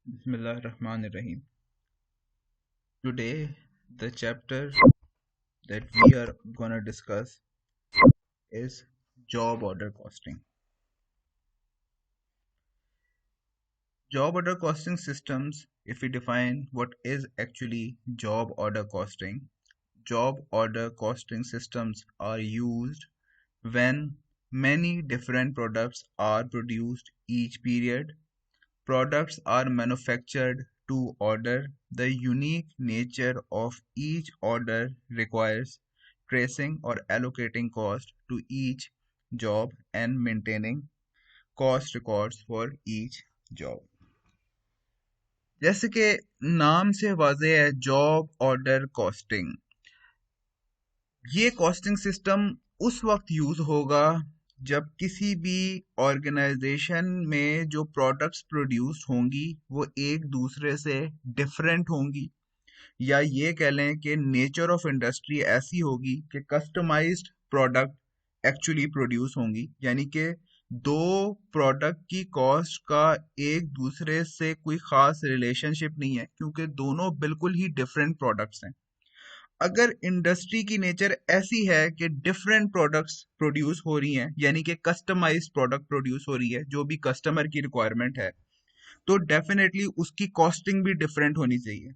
Bismillah Rahman Rahim. Today, the chapter that we are gonna discuss is job order costing. Job order costing systems, if we define what is actually job order costing, job order costing systems are used when many different products are produced each period. Products are manufactured to order. The unique nature of each order requires tracing or allocating cost to each job and maintaining cost records for each job. जैसे कि नाम से वाज़ेह है job order costing, ये costing system उस वक्त use होगा जब किसी भी ऑर्गेनाइजेशन में जो प्रोडक्ट्स प्रोड्यूस होंगी वो एक दूसरे से डिफरेंट होंगी, या ये कह लें कि नेचर ऑफ इंडस्ट्री ऐसी होगी कि कस्टमाइज्ड प्रोडक्ट एक्चुअली प्रोड्यूस होंगी, यानी कि दो प्रोडक्ट की कॉस्ट का एक दूसरे से कोई खास रिलेशनशिप नहीं है क्योंकि दोनों बिल्कुल ही डिफरेंट प्रोडक्ट्स हैं। अगर इंडस्ट्री की नेचर ऐसी है कि डिफरेंट प्रोडक्ट्स प्रोड्यूस हो रही हैं, यानी कि कस्टमाइज्ड प्रोडक्ट प्रोड्यूस हो रही है जो भी कस्टमर की रिक्वायरमेंट है, तो डेफिनेटली उसकी कॉस्टिंग भी डिफरेंट होनी चाहिए।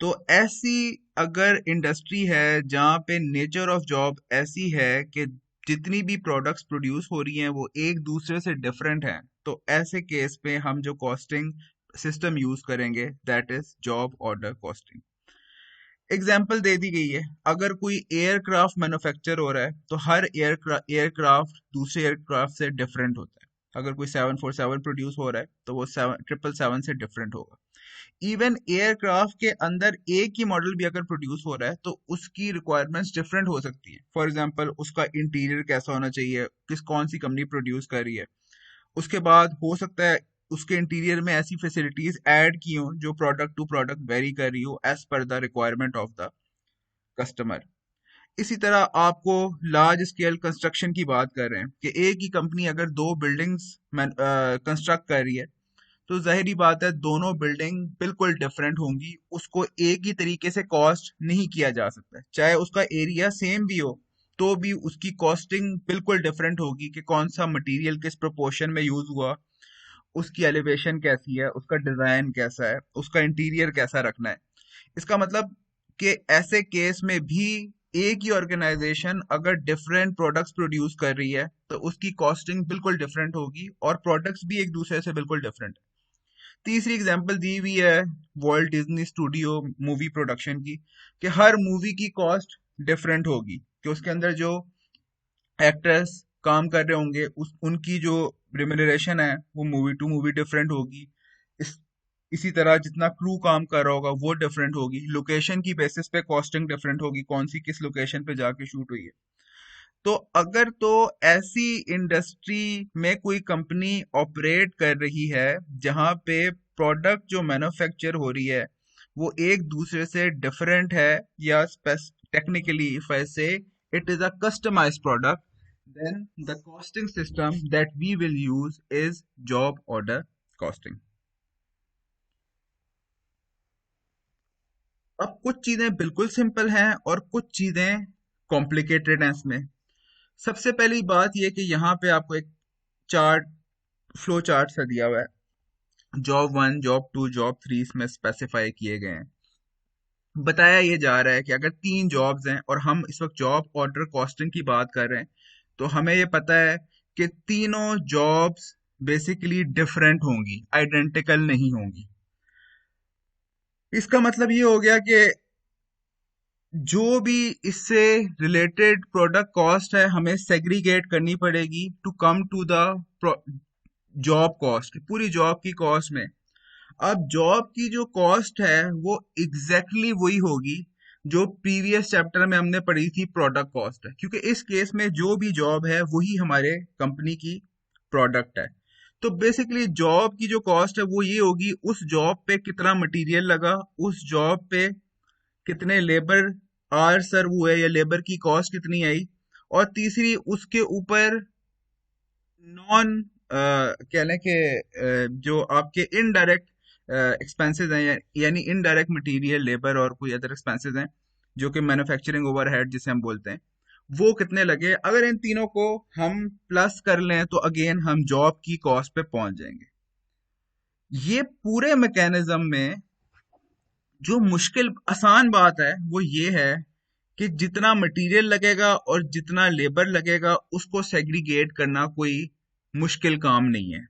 तो ऐसी अगर इंडस्ट्री है जहाँ पे नेचर ऑफ जॉब ऐसी है कि जितनी भी प्रोडक्ट्स प्रोड्यूस हो रही हैं वो एक दूसरे से डिफरेंट हैं, तो ऐसे केस पे हम जो कॉस्टिंग सिस्टम यूज करेंगे that is job order costing. Example दे दी गई है, अगर कोई एयरक्राफ्ट मैन्युफैक्चर हो रहा है तो हर एयरक्राफ्ट दूसरे एयरक्राफ्ट से डिफरेंट होता है। अगर कोई 747 प्रोड्यूस हो रहा है तो वो 777 से डिफरेंट होगा। इवन एयरक्राफ्ट के अंदर एक ही मॉडल भी अगर प्रोड्यूस हो रहा है तो उसकी रिक्वायरमेंट्स डिफरेंट हो सकती है। फॉर एग्जांपल उसका इंटीरियर कैसा होना चाहिए, कौन सी कंपनी प्रोड्यूस कर रही है। उसके बाद हो सकता है उसके इंटीरियर में ऐसी फैसिलिटीज ऐड की हो जो प्रोडक्ट टू प्रोडक्ट वेरी कर रही हो as per the requirement of the customer. इसी तरह आपको लार्ज स्केल कंस्ट्रक्शन की बात कर रहे हैं कि एक ही कंपनी अगर दो बिल्डिंग्स कंस्ट्रक्ट कर रही है तो जाहिर बात है दोनों बिल्डिंग बिल्कुल डिफरेंट होंगी, उसको एक ही तरीके से कॉस्ट नहीं किया जा सकता। चाहे उसका एरिया सेम भी हो तो भी उसकी कॉस्टिंग बिल्कुल डिफरेंट होगी कि कौन सा मटेरियल किस प्रोपोर्शन में यूज हुआ, उसकी एलिवेशन कैसी है, उसका डिजाइन कैसा है, उसका इंटीरियर कैसा रखना है। इसका मतलब कि ऐसे केस में भी एक ही ऑर्गेनाइजेशन अगर डिफरेंट प्रोडक्ट्स प्रोड्यूस कर रही है तो उसकी कॉस्टिंग बिल्कुल डिफरेंट होगी और प्रोडक्ट्स भी एक दूसरे से बिल्कुल डिफरेंट। तीसरी एग्जांपल दी हुई है Walt Disney studio movie production की, कि हर मूवी की कॉस्ट डिफरेंट होगी, कि उसके अंदर जो एक्टर्स काम कर रहे होंगे उनकी जो रिम्यूनरेशन है वो मूवी टू मूवी डिफरेंट होगी। इस इसी तरह जितना क्रू काम कर रहा होगा वो डिफरेंट होगी, लोकेशन की बेसिस पे कॉस्टिंग डिफरेंट होगी, कौन सी किस लोकेशन पे जाके शूट हुई है। तो अगर तो ऐसी इंडस्ट्री में कोई कंपनी ऑपरेट कर रही है जहां पे प्रोडक्ट जो मैन्युफैक्चर हो रही है वो एक दूसरे से डिफरेंट है, या technically if I say it is a customized product, then the costing system that we will use is job order costing. अब कुछ चीजें बिल्कुल सिंपल हैं और कुछ चीजें कॉम्प्लिकेटेड हैं इसमें। सबसे पहली बात यह कि यहाँ पे आपको एक चार्ट, फ्लो चार्ट सा दिया हुआ है। जॉब 1, जॉब 2, जॉब 3 इसमें स्पेसिफाई किए गए हैं। बताया ये जा रहा है कि अगर 3 जॉब्स हैं और हम इस वक्त जॉब ऑर्डर कॉस्टिंग की बात कर रहे हैं तो हमें ये पता है कि तीनों जॉब्स बेसिकली डिफरेंट होंगी, आइडेंटिकल नहीं होंगी। इसका मतलब ये हो गया कि जो भी इससे रिलेटेड प्रोडक्ट कॉस्ट है हमें सेग्रीगेट करनी पड़ेगी to come to the job cost, पूरी जॉब की कॉस्ट में। अब जॉब की जो कॉस्ट है वो एग्जैक्टली exactly वही होगी जो प्रीवियस चैप्टर में हमने पढ़ी थी प्रोडक्ट कॉस्ट है, क्योंकि इस केस में जो भी जॉब है वही हमारे कंपनी की प्रोडक्ट है। तो बेसिकली जॉब की जो कॉस्ट है वो ये होगी उस जॉब पे कितना मटेरियल लगा, उस जॉब पे कितने लेबर आवर सर्व हुए या लेबर की कॉस्ट कितनी आई, और तीसरी उसके ऊपर नॉन कह लें कि जो आपके इनडायरेक्ट एक्सपेंसेस हैं यानी इनडायरेक्ट मटेरियल लेबर और कोई अदर एक्सपेंसेस हैं जो कि मैन्युफैक्चरिंग ओवरहेड जिसे हम बोलते हैं, वो कितने लगे, अगर इन तीनों को हम प्लस कर लें तो अगेन हम जॉब की कॉस्ट पे पहुंच जाएंगे। ये पूरे मैकेनिज्म में जो मुश्किल आसान बात है वो ये है कि जितना मटेरियल लगेगा और जितना लेबर लगेगा उसको सेग्रीगेट करना कोई मुश्किल काम नहीं है,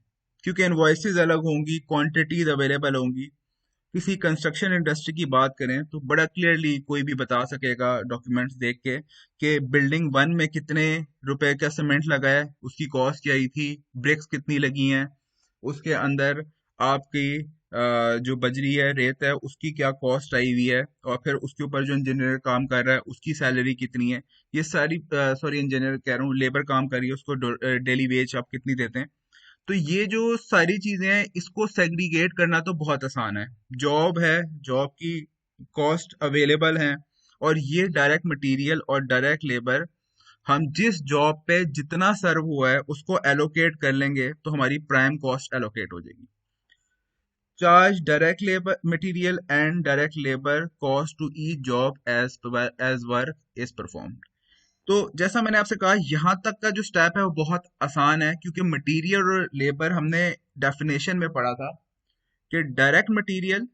क्योंकि इनवॉइसेस अलग होंगी, क्वांटिटीज अवेलेबल होंगी। किसी कंस्ट्रक्शन इंडस्ट्री की बात करें तो बड़ा क्लियरली कोई भी बता सकेगा डॉक्यूमेंट्स देख के कि बिल्डिंग 1 में कितने रुपए का सीमेंट लगा है, उसकी कॉस्ट क्या आई थी, ब्रिक्स कितनी लगी हैं, उसके अंदर आपकी जो बजरी है, रेत है, उसकी क्या कॉस्ट आई हुई है, और फिर उसके ऊपर जो इंजीनियर काम कर रहा है उसकी सैलरी कितनी है। ये सारी, सॉरी इंजीनियर कह रहा हूँ, लेबर काम कर रही है, उसको डेली वेज आप कितनी देते हैं। तो ये जो सारी चीजें हैं इसको सेग्रीगेट करना तो बहुत आसान है। जॉब है, जॉब की कॉस्ट अवेलेबल है, और ये डायरेक्ट मटेरियल और डायरेक्ट लेबर हम जिस जॉब पे जितना सर्व हुआ है उसको एलोकेट कर लेंगे तो हमारी प्राइम कॉस्ट एलोकेट हो जाएगी। Charge direct labour material and direct labour cost to each job as work is performed. तो जैसा मैंने आपसे कहा, यहाँ तक का जो स्टेप है वो बहुत आसान है, क्योंकि मटेरियल और लेबर हमने डेफिनेशन में पढ़ा था कि डायरेक्ट मटेरियल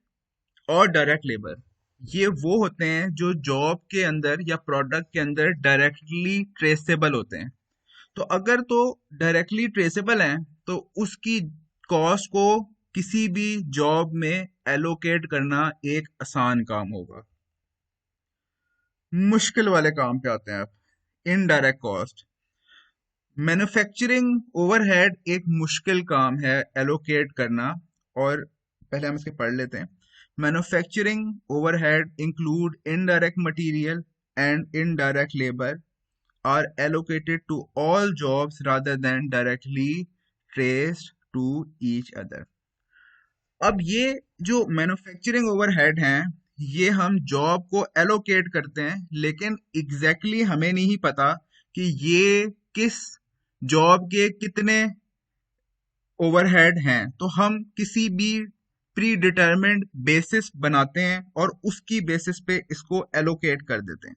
और डायरेक्ट लेबर ये वो होते हैं जो जॉब के अंदर या प्रोडक्ट के अंदर डायरेक्टली ट्रेसेबल होते हैं। तो अगर तो डायरेक्टली ट्रेसेबल हैं तो उसकी कॉस्ट को किसी भी जॉब में एलोकेट करना एक आसान काम होगा। मुश्किल वाले काम पे आते हैं आप, इनडायरेक्ट कॉस्ट। मैन्युफैक्चरिंग ओवरहेड एक मुश्किल काम है एलोकेट करना, और पहले हम इसके पढ़ लेते हैं। Manufacturing overhead include indirect material and indirect labour are allocated to all jobs rather than directly traced to each other। अब ये जो मैन्युफैक्चरिंग ओवरहेड हैं ये हम जॉब को एलोकेट करते हैं, लेकिन एग्जैक्टली हमें नहीं पता कि ये किस जॉब के कितने ओवरहेड हैं। तो हम किसी भी प्री डिटरमिन्ड बेसिस बनाते हैं और उसकी बेसिस पे इसको एलोकेट कर देते हैं।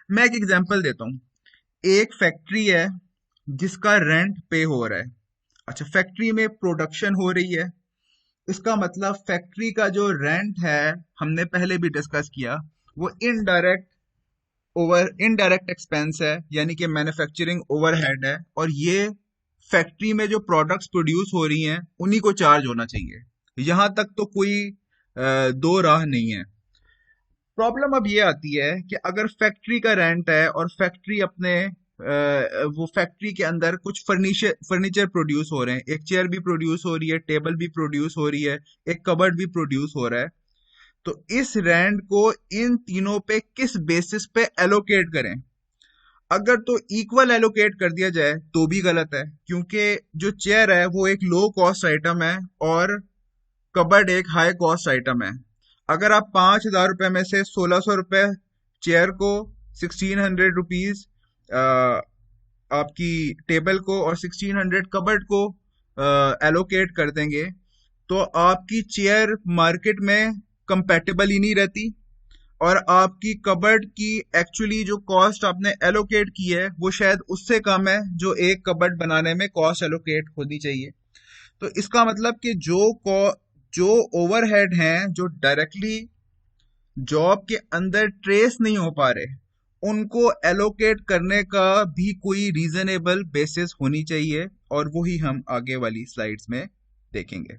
मैं एक एग्जांपल देता हूँ। एक फैक्ट्री है जिसका रेंट पे हो रहा है। अच्छा, फैक्ट्री में प्रोडक्शन हो रही है, इसका मतलब फैक्ट्री का जो रेंट है, हमने पहले भी डिस्कस किया, वो इनडायरेक्ट एक्सपेंस है, यानी कि मैन्युफैक्चरिंग ओवरहेड है, और ये फैक्ट्री में जो प्रोडक्ट्स प्रोड्यूस हो रही हैं उन्हीं को चार्ज होना चाहिए। यहां तक तो कोई दो राह नहीं है। प्रॉब्लम अब ये आती है कि अगर फैक्ट्री का रेंट है और फैक्ट्री अपने वो फैक्ट्री के अंदर कुछ फर्नीचर प्रोड्यूस हो रहे हैं, एक चेयर भी प्रोड्यूस हो रही है, टेबल भी प्रोड्यूस हो रही है, एक कबर्ड भी प्रोड्यूस हो रहा है, तो इस रेंट को इन तीनों पे किस बेसिस पे एलोकेट करें। अगर तो इक्वल एलोकेट कर दिया जाए तो भी गलत है, क्योंकि जो चेयर है वो एक लो कॉस्ट आइटम है और कबर्ड एक हाई कॉस्ट आइटम है। अगर आप 5,000 रुपए में से 1,600 रुपए चेयर को, 1,600 रुपीज आपकी टेबल को और 1,600 कबर्ड को एलोकेट कर देंगे, तो आपकी चेयर मार्केट में कंपेटेबल ही नहीं रहती, और आपकी कबर्ड की एक्चुअली जो कॉस्ट आपने एलोकेट की है वो शायद उससे कम है जो एक कबर्ड बनाने में कॉस्ट एलोकेट होनी चाहिए। तो इसका मतलब कि जो ओवरहेड हैं जो डायरेक्टली जॉब के अंदर ट्रेस नहीं हो पा रहे, उनको एलोकेट करने का भी कोई रीजनेबल बेसिस होनी चाहिए, और वो ही हम आगे वाली स्लाइड्स में देखेंगे।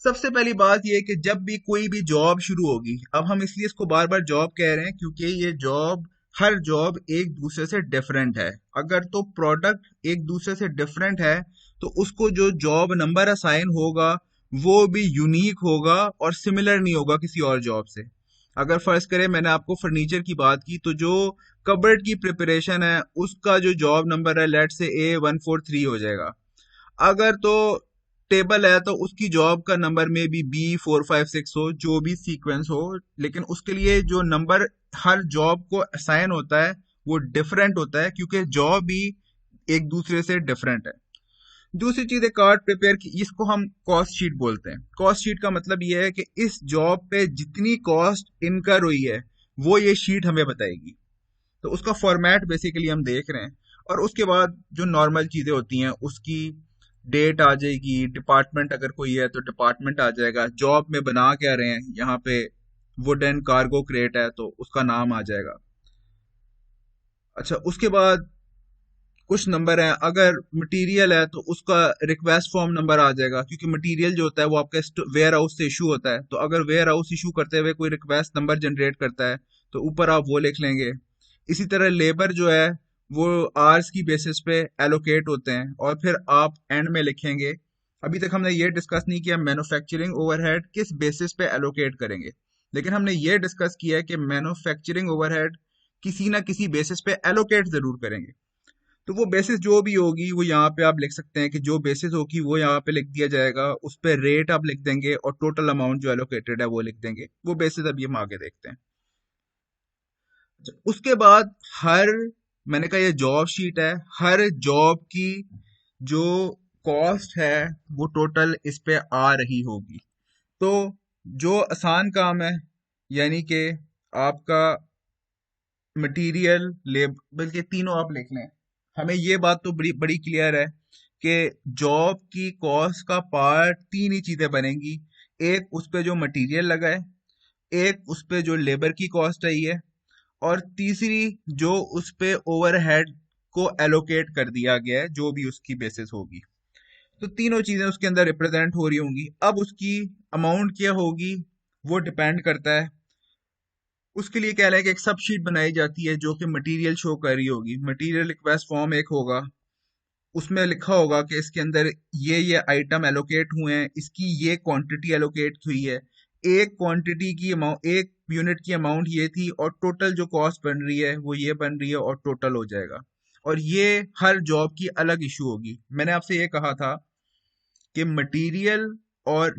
सबसे पहली बात यह कि जब भी कोई भी जॉब शुरू होगी, अब हम इसलिए इसको बार बार जॉब कह रहे हैं क्योंकि ये जॉब, हर जॉब एक दूसरे से डिफरेंट है। अगर तो प्रोडक्ट एक दूसरे से डिफरेंट है तो उसको जो जॉब नंबर असाइन होगा वो भी यूनिक होगा और सिमिलर नहीं होगा किसी और जॉब से। अगर फर्ज करें मैंने आपको फर्नीचर की बात की, तो जो कबर्ड की प्रिपरेशन है उसका जो जॉब नंबर है लेट से A143 हो जाएगा। अगर तो टेबल है तो उसकी जॉब का नंबर में भी B456 हो, जो भी सीक्वेंस हो, लेकिन उसके लिए जो नंबर हर जॉब को असाइन होता है वो डिफरेंट होता है, क्योंकि जॉब भी एक दूसरे से डिफरेंट है। दूसरी चीज है कार्ड प्रिपेयर की, इसको हम कॉस्ट शीट बोलते हैं। कॉस्ट शीट का मतलब ये है कि इस जॉब पे जितनी कॉस्ट इनकर हुई है वो ये शीट हमें बताएगी। तो उसका फॉर्मेट बेसिकली हम देख रहे हैं। और उसके बाद जो नॉर्मल चीजें होती हैं उसकी डेट आ जाएगी, डिपार्टमेंट अगर कोई है तो डिपार्टमेंट आ जाएगा, जॉब में बना क्या रहे हैं, यहाँ पे वुडन कार्गो क्रेट है तो उसका नाम आ जाएगा। अच्छा, उसके बाद कुछ नंबर हैं, अगर मटेरियल है तो उसका रिक्वेस्ट फॉर्म नंबर आ जाएगा, क्योंकि मटेरियल जो होता है वो आपके वेयर हाउस से इशू होता है। तो अगर वेयर हाउस इशू करते हुए कोई रिक्वेस्ट नंबर जनरेट करता है तो ऊपर आप वो लिख लेंगे। इसी तरह लेबर जो है वो आवर्स की बेसिस पे एलोकेट होते हैं, और फिर आप एंड में लिखेंगे। अभी तक हमने ये डिस्कस नहीं किया मैन्युफैक्चरिंग ओवरहेड किस बेसिस पे एलोकेट करेंगे, लेकिन हमने ये डिस्कस किया है कि मैन्युफैक्चरिंग ओवरहेड किसी ना किसी बेसिस पे एलोकेट जरूर करेंगे। तो वो बेसिस जो भी होगी वो यहाँ पे आप लिख सकते हैं कि जो बेसिस होगी वो यहाँ पे लिख दिया जाएगा, उस पे रेट आप लिख देंगे और टोटल अमाउंट जो एलोकेटेड है वो लिख देंगे। वो बेसिस अभी हम आगे देखते हैं। अच्छा, उसके बाद हर, मैंने कहा ये जॉब शीट है, हर जॉब की जो कॉस्ट है वो टोटल इस पे आ रही होगी। तो जो आसान काम है, यानी कि आपका मटेरियल लेबर, बल्कि तीनों आप लिख लें, हमें ये बात तो बड़ी बड़ी क्लियर है कि जॉब की कॉस्ट का पार्ट तीन ही चीजें बनेंगी। एक उस पे जो मटेरियल लगा है, एक उस पे जो लेबर की कॉस्ट आई है, और तीसरी जो उस पे ओवरहेड को एलोकेट कर दिया गया है जो भी उसकी बेसिस होगी। तो तीनों चीजें उसके अंदर रिप्रेजेंट हो रही होंगी। अब उसकी अमाउंट क्या होगी वो डिपेंड करता है। उसके लिए कह रहे हैं कि एक सब शीट बनाई जाती है जो कि मटेरियल शो कर रही होगी। मटेरियल रिक्वेस्ट फॉर्म एक होगा, उसमें लिखा होगा कि इसके अंदर ये आइटम एलोकेट हुए हैं, इसकी ये क्वांटिटी एलोकेट हुई है, एक क्वांटिटी की अमाउंट, एक यूनिट की अमाउंट ये थी, और टोटल जो कॉस्ट बन रही है वो ये बन रही है, और टोटल हो जाएगा। और ये हर जॉब की अलग इशू होगी। मैंने आपसे ये कहा था कि मटेरियल और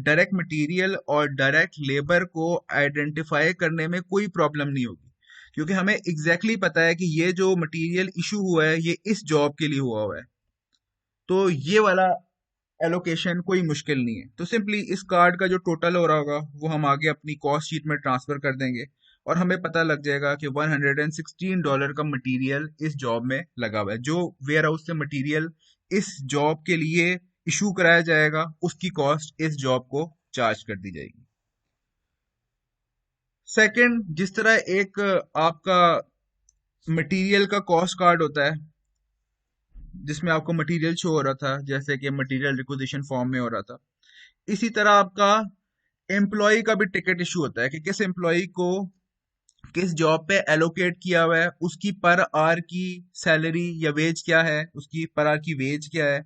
डायरेक्ट लेबर को आइडेंटिफाई करने में कोई प्रॉब्लम नहीं होगी, क्योंकि हमें एग्जैक्टली पता है कि ये जो मटेरियल इशू हुआ है ये इस जॉब के लिए हुआ है। तो ये वाला एलोकेशन कोई मुश्किल नहीं है। तो सिंपली इस कार्ड का जो टोटल हो रहा होगा वो हम आगे अपनी कॉस्ट शीट में ट्रांसफर कर देंगे, और हमें पता लग जाएगा कि $116 का मटेरियल इस जॉब में लगा हुआ है। जो वेयर हाउस से मटेरियल इस जॉब के लिए इशू कराया जाएगा उसकी कॉस्ट इस जॉब को चार्ज कर दी जाएगी। सेकंड, जिस तरह एक आपका मटेरियल का कॉस्ट कार्ड होता है जिसमें आपको मटेरियल शो हो रहा था, जैसे कि मटेरियल रिक्विजिशन फॉर्म में हो रहा था, इसी तरह आपका एम्प्लॉय का भी टिकट इशू होता है कि किस एम्प्लॉय को किस जॉब पे एलोकेट किया हुआ है, उसकी पर आवर की सैलरी या वेज क्या है, उसकी पर आवर की वेज क्या है,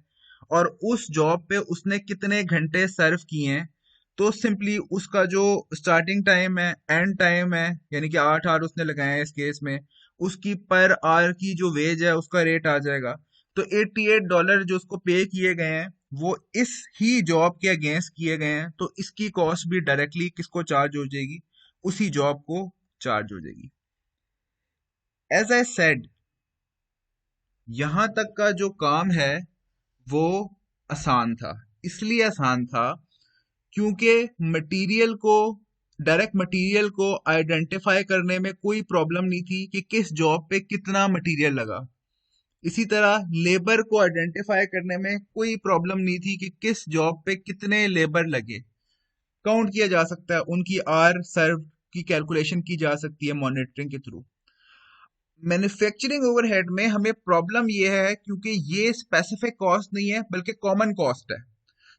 और उस जॉब पे उसने कितने घंटे सर्व किए हैं। तो सिंपली उसका जो स्टार्टिंग टाइम है, एंड टाइम है, यानी कि 8 आवर उसने लगाए हैं इस केस में, उसकी पर आवर की जो वेज है उसका रेट आ जाएगा। तो $88 जो उसको पे किए गए हैं वो इस ही जॉब के अगेंस्ट किए गए हैं, तो इसकी कॉस्ट भी डायरेक्टली किसको चार्ज हो जाएगी, उसी जॉब को चार्ज हो जाएगी। एज आई सेड, यहां तक का जो काम है वो आसान था। इसलिए आसान था क्योंकि मटेरियल को डायरेक्ट मटेरियल को आइडेंटिफाई करने में कोई प्रॉब्लम नहीं थी कि किस जॉब पे कितना मटेरियल लगा। इसी तरह लेबर को आइडेंटिफाई करने में कोई प्रॉब्लम नहीं थी कि किस जॉब पे कितने लेबर लगे। काउंट किया जा सकता है, उनकी आर सर्व की कैलकुलेशन की जा सकती है मॉनिटरिंग के थ्रू। मैन्युफैक्चरिंग ओवरहेड में हमें प्रॉब्लम यह है क्योंकि ये स्पेसिफिक कॉस्ट नहीं है बल्कि कॉमन कॉस्ट है।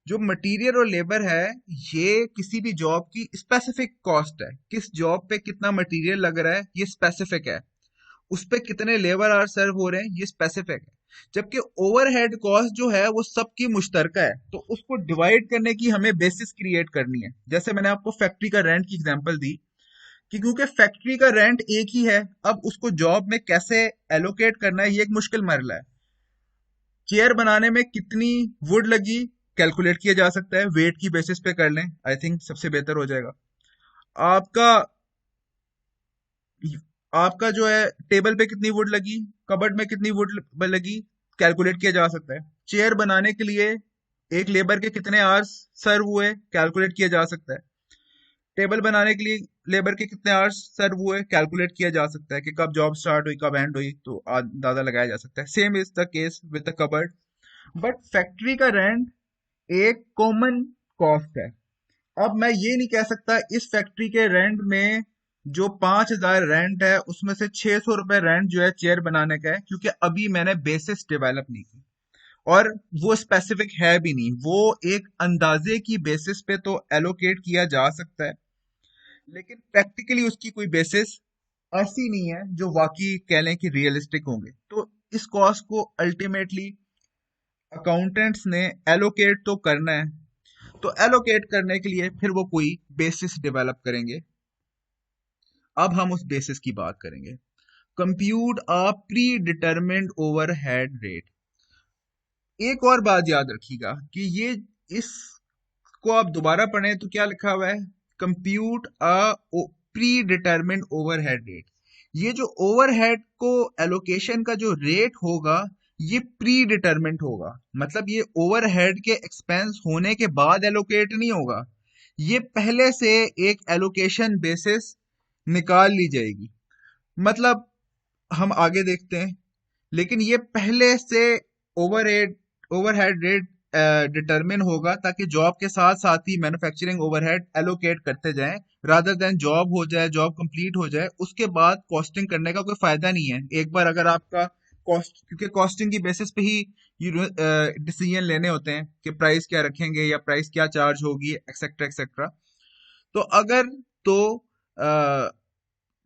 जो मटेरियल और लेबर है ये किसी भी जॉब की स्पेसिफिक कॉस्ट है। किस जॉब पे कितना मटेरियल लग रहा है ये स्पेसिफिक है, उस पे कितने लेबर आवर सर्व हो रहे हैं ये स्पेसिफिक है। जबकि ओवरहेड कॉस्ट जो है वो सबकी मुश्तरका है, तो उसको डिवाइड करने की हमें बेसिस क्रिएट करनी है। जैसे मैंने आपको फैक्ट्री का रेंट की एग्जांपल दी कि क्योंकि फैक्ट्री का रेंट एक ही है, अब उसको जॉब में कैसे एलोकेट करना है ये एक मुश्किल मरला है। चेयर बनाने में कितनी वुड लगी कैलकुलेट किया जा सकता है, वेट की बेसिस पे कर लें, आई थिंक सबसे बेहतर हो जाएगा। आपका आपका जो है टेबल पे कितनी वुड लगी, कबर्ड में कितनी वुड लगी, कैलकुलेट किया जा सकता है। चेयर बनाने के लिए एक लेबर के कितने आवर्स सर्व हुए कैलकुलेट किया जा सकता है। टेबल बनाने के लिए लेबर के कितने आवर्स सर्व हुए कैलकुलेट किया जा सकता है कि कब जॉब स्टार्ट हुई कब एंड हुई, तो अंदाजा लगाया जा सकता है। Same is the case with the cupboard. But factory का रेंट एक कॉमन कॉस्ट है। अब मैं ये नहीं कह सकता इस फैक्ट्री के रेंट में जो 5,000 रेंट है उसमें से 600 रुपए रेंट जो है चेयर बनाने का है, क्योंकि अभी मैंने बेसिस डेवलप नहीं की और वो स्पेसिफिक है भी नहीं। वो एक अंदाजे की बेसिस पे तो एलोकेट किया जा सकता है, लेकिन प्रैक्टिकली उसकी कोई बेसिस ऐसी नहीं है जो वाकई कह लें कि रियलिस्टिक होंगे। तो इस कॉस्ट को अल्टीमेटली अकाउंटेंट्स ने एलोकेट तो करना है, तो एलोकेट करने के लिए फिर वो कोई बेसिस डेवलप करेंगे। अब हम उस बेसिस की बात करेंगे। कंप्यूट अ प्री डिटरमिन्ड ओवरहेड रेट। एक और बात याद रखिएगा कि ये इसको आप दोबारा पढ़ें तो क्या लिखा हुआ है, कंप्यूट अ प्री डिटरमिन्ड ओवरहेड रेट। ये जो ओवरहेड को एलोकेशन का जो रेट होगा ये प्री डिटरमिन्ड होगा, मतलब ये ओवरहेड के एक्सपेंस होने के बाद एलोकेट नहीं होगा, ये पहले से एक एलोकेशन बेसिस निकाल ली जाएगी। मतलब हम आगे देखते हैं, लेकिन ये पहले से ओवरहेड ओवरहेड रेट डिटरमिन होगा ताकि जॉब के साथ साथ ही मैन्युफैक्चरिंग ओवरहेड एलोकेट करते जाएं, रादर देन जॉब हो जाए जॉब कंप्लीट हो जाए उसके बाद कॉस्टिंग करने का कोई फायदा नहीं है। एक बार अगर आपका कॉस्ट, क्योंकि कॉस्टिंग की बेसिस पे ही डिसीजन लेने होते हैं कि प्राइस क्या रखेंगे या प्राइस क्या चार्ज होगी एक्सेट्रा एक्सेट्रा। तो अगर तो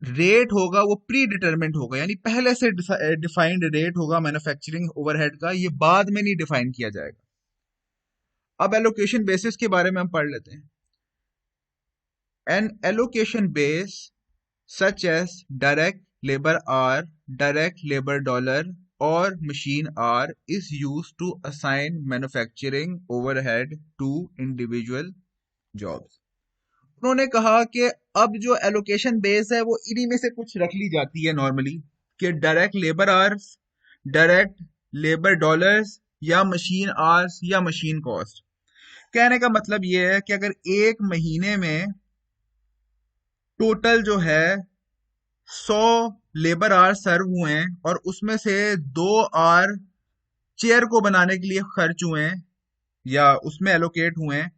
रेट होगा वो प्री डिटरमिन्ड होगा, यानी पहले से डिफाइंड रेट होगा मैन्युफैक्चरिंग ओवरहेड का, ये बाद में नहीं डिफाइन किया जाएगा। अब एलोकेशन बेसिस के बारे में हम पढ़ लेते हैं। An allocation base such as direct labour hour, direct labour dollar और machine hour is used to assign manufacturing overhead to individual jobs. उन्होंने कहा कि अब जो एलोकेशन बेस है वो इन्हीं में से कुछ रख ली जाती है नॉर्मली, कि direct labour hours, direct labour dollars या मशीन आवर्स या मशीन कॉस्ट। कहने का मतलब ये है कि अगर एक महीने में टोटल जो है 100 लेबर आवर सर्व हुए हैं और उसमें से 2 आवर चेयर को बनाने के लिए खर्च हुए हैं या उसमें एलोकेट हुए हैं,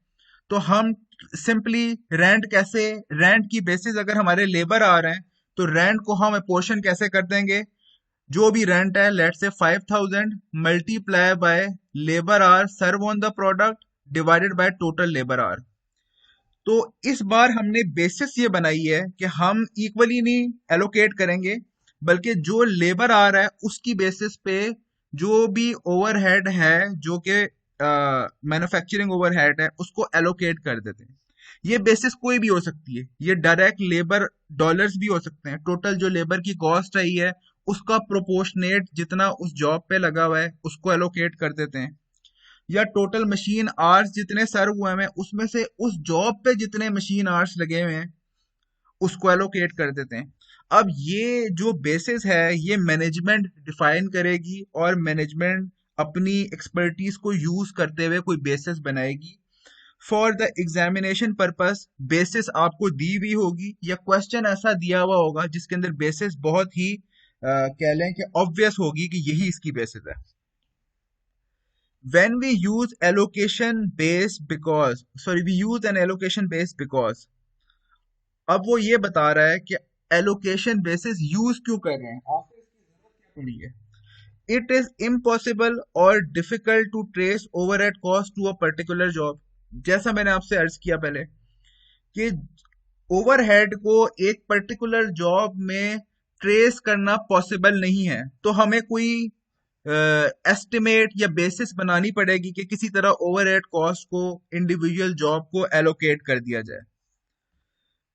तो हम सिंपली रेंट कैसे, रेंट की बेसिस अगर हमारे लेबर आ रहे हैं तो रेंट को हम अपोर्शन कैसे कर देंगे, जो भी रेंट है let say 5,000 multiply by labour hour serve on the product divided by total labour hour. तो इस बार हमने बेसिस ये बनाई है कि हम इक्वली नहीं एलोकेट करेंगे, बल्कि जो लेबर आ रहा है उसकी बेसिस पे जो भी ओवरहेड है जो कि मैन्युफैक्चरिंग ओवरहेड है उसको एलोकेट कर देते हैं। ये बेसिस कोई भी हो सकती है, ये डायरेक्ट लेबर डॉलर्स भी हो सकते हैं, टोटल जो लेबर की कॉस्ट आई है उसका प्रोपोर्शनेट जितना उस जॉब पे लगा हुआ है उसको एलोकेट कर देते हैं, या टोटल मशीन आवर्स जितने सर्व हुए हैं उसमें से उस जॉब पे जितने मशीन आवर्स लगे हुए हैं उसको एलोकेट कर देते हैं। अब ये जो बेसिस है ये मैनेजमेंट डिफाइन करेगी और मैनेजमेंट अपनी एक्सपर्टीज को यूज करते हुए कोई बेसिस बनाएगी। For the examination purpose basis आपको दी हुई होगी या क्वेश्चन ऐसा दिया हुआ होगा जिसके अंदर बेसिस बहुत ही कह लें कि ऑब्वियस होगी कि यही इसकी बेसिस है। When we use allocation base because, sorry, we use an allocation base because, अब वो ये बता रहा है कि एलोकेशन बेसिस यूज क्यों कर रहे हैं, आखिर इसकी जरूरत क्या पड़ी है। इट इज इम्पॉसिबल और difficult to trace overhead cost to a particular job. जैसा मैंने आपसे अर्ज किया पहले कि ओवरहेड को एक पर्टिकुलर जॉब में ट्रेस करना पॉसिबल नहीं है, तो हमें कोई एस्टिमेट या बेसिस बनानी पड़ेगी कि किसी तरह ओवरहेड कॉस्ट को इंडिविजुअल जॉब को एलोकेट कर दिया जाए।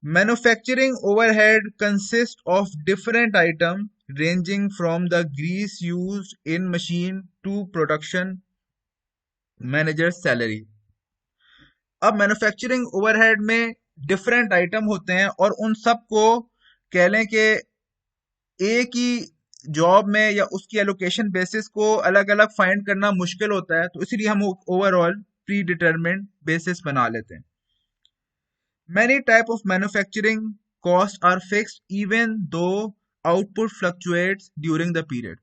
Manufacturing overhead consist of different item ranging from the grease used in machine to production manager salary. अब मैन्युफैक्चरिंग ओवरहेड में डिफरेंट आइटम होते हैं और उन सबको कह लें कि एक ही जॉब में या उसकी एलोकेशन बेसिस को अलग अलग फाइंड करना मुश्किल होता है, तो इसलिए हम ओवरऑल प्री डिटरमिन्ड बेसिस बना लेते हैं. Many type of manufacturing costs are fixed even though output fluctuates during the period.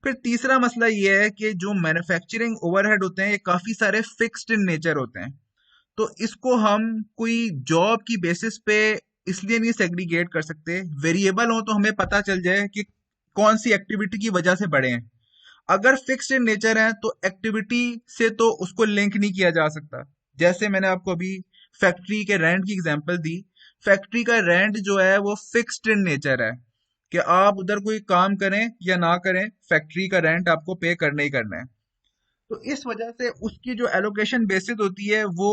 फिर तीसरा मसला ये है कि जो मैन्युफैक्चरिंग ओवरहेड होते हैं ये काफी सारे फिक्स्ड इन नेचर होते हैं. तो इसको हम कोई जॉब की बेसिस पे इसलिए नहीं सेग्रीगेट कर सकते. वेरिएबल हो तो हमें पता चल जाए कि कौन सी एक्टिविटी की वजह से बढ़े हैं. अगर फिक्स्ड इन नेचर है तो एक्टिविटी से तो उसको लिंक नहीं किया जा सकता. जैसे मैंने आपको अभी फैक्ट्री के रेंट की एग्जांपल दी. फैक्ट्री का रेंट जो है वो फिक्स्ड इन नेचर है कि आप उधर कोई काम करें या ना करें, फैक्ट्री का रेंट आपको पे करना ही करना है. तो इस वजह से उसकी जो एलोकेशन बेसिस होती है वो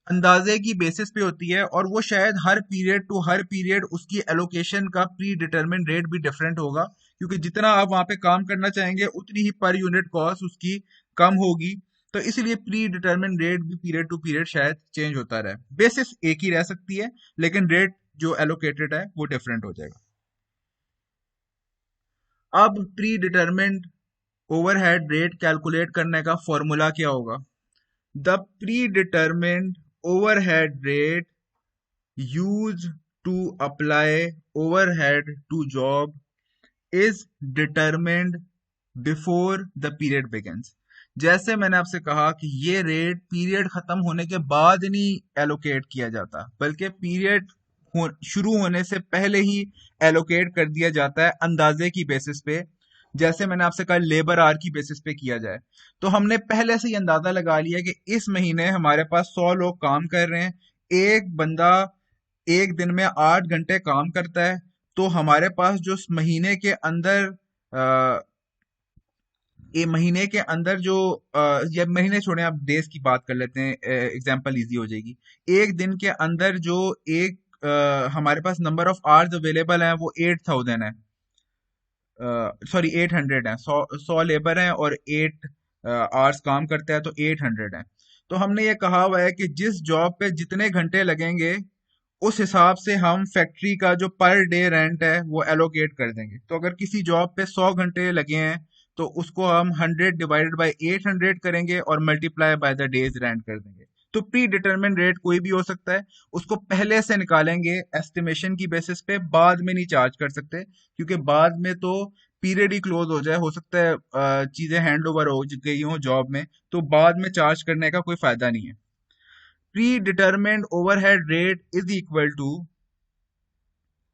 अंदाजे की बेसिस पे होती है, और वो शायद हर पीरियड टू हर पीरियड उसकी एलोकेशन का प्री डिटरमिन रेट भी डिफरेंट होगा, क्योंकि जितना आप वहां पे काम करना चाहेंगे उतनी ही पर यूनिट कॉस्ट उसकी कम होगी. तो इसलिए प्री डिटरमिन रेट भी पीरियड टू पीरियड शायद चेंज होता रहे. बेसिस एक ही रह सकती है लेकिन रेट जो एलोकेटेड है वो डिफरेंट हो जाएगा. अब pre determined overhead rate calculate करने का फॉर्मूला क्या होगा? The predetermined overhead rate used to apply overhead to job is determined before the period begins. जैसे मैंने आपसे कहा कि ये रेट पीरियड खत्म होने के बाद नहीं एलोकेट किया जाता, बल्कि पीरियड शुरू होने से पहले ही एलोकेट कर दिया जाता है अंदाजे की बेसिस पे. जैसे मैंने आपसे कहा लेबर आवर की बेसिस पे किया जाए, तो हमने पहले से ही अंदाजा लगा लिया कि इस महीने हमारे पास 100 लोग काम कर रहे हैं. एक बंदा एक दिन में 8 घंटे काम करता है. तो हमारे पास जो महीने के अंदर ये महीने के अंदर जो या महीने छोड़े, आप डेज की बात कर लेते हैं, एग्जांपल इजी हो जाएगी. एक दिन के अंदर जो एक हमारे पास नंबर ऑफ आवर्स अवेलेबल है वो 8000 है, सॉरी 800 है. 100 लेबर हैं और 8 आवर्स काम करते हैं, तो 800 है. तो हमने ये कहा हुआ है कि जिस जॉब पे जितने घंटे लगेंगे उस हिसाब से हम फैक्ट्री का जो पर डे रेंट है वो एलोकेट कर देंगे. तो अगर किसी जॉब पे 100 घंटे लगे हैं तो उसको हम 100 डिवाइडेड बाय 800 करेंगे और multiply by the days rent कर देंगे. तो प्री डिटरमिन रेट कोई भी हो सकता है, उसको पहले से निकालेंगे एस्टिमेशन की बेसिस पे, बाद में नहीं चार्ज कर सकते, क्योंकि बाद में तो पीरियड ही क्लोज हो जाए. हो सकता है चीजें हैंड ओवर हो गई हो जॉब में, तो बाद में चार्ज करने का कोई फायदा नहीं है. Predetermined overhead rate is equal to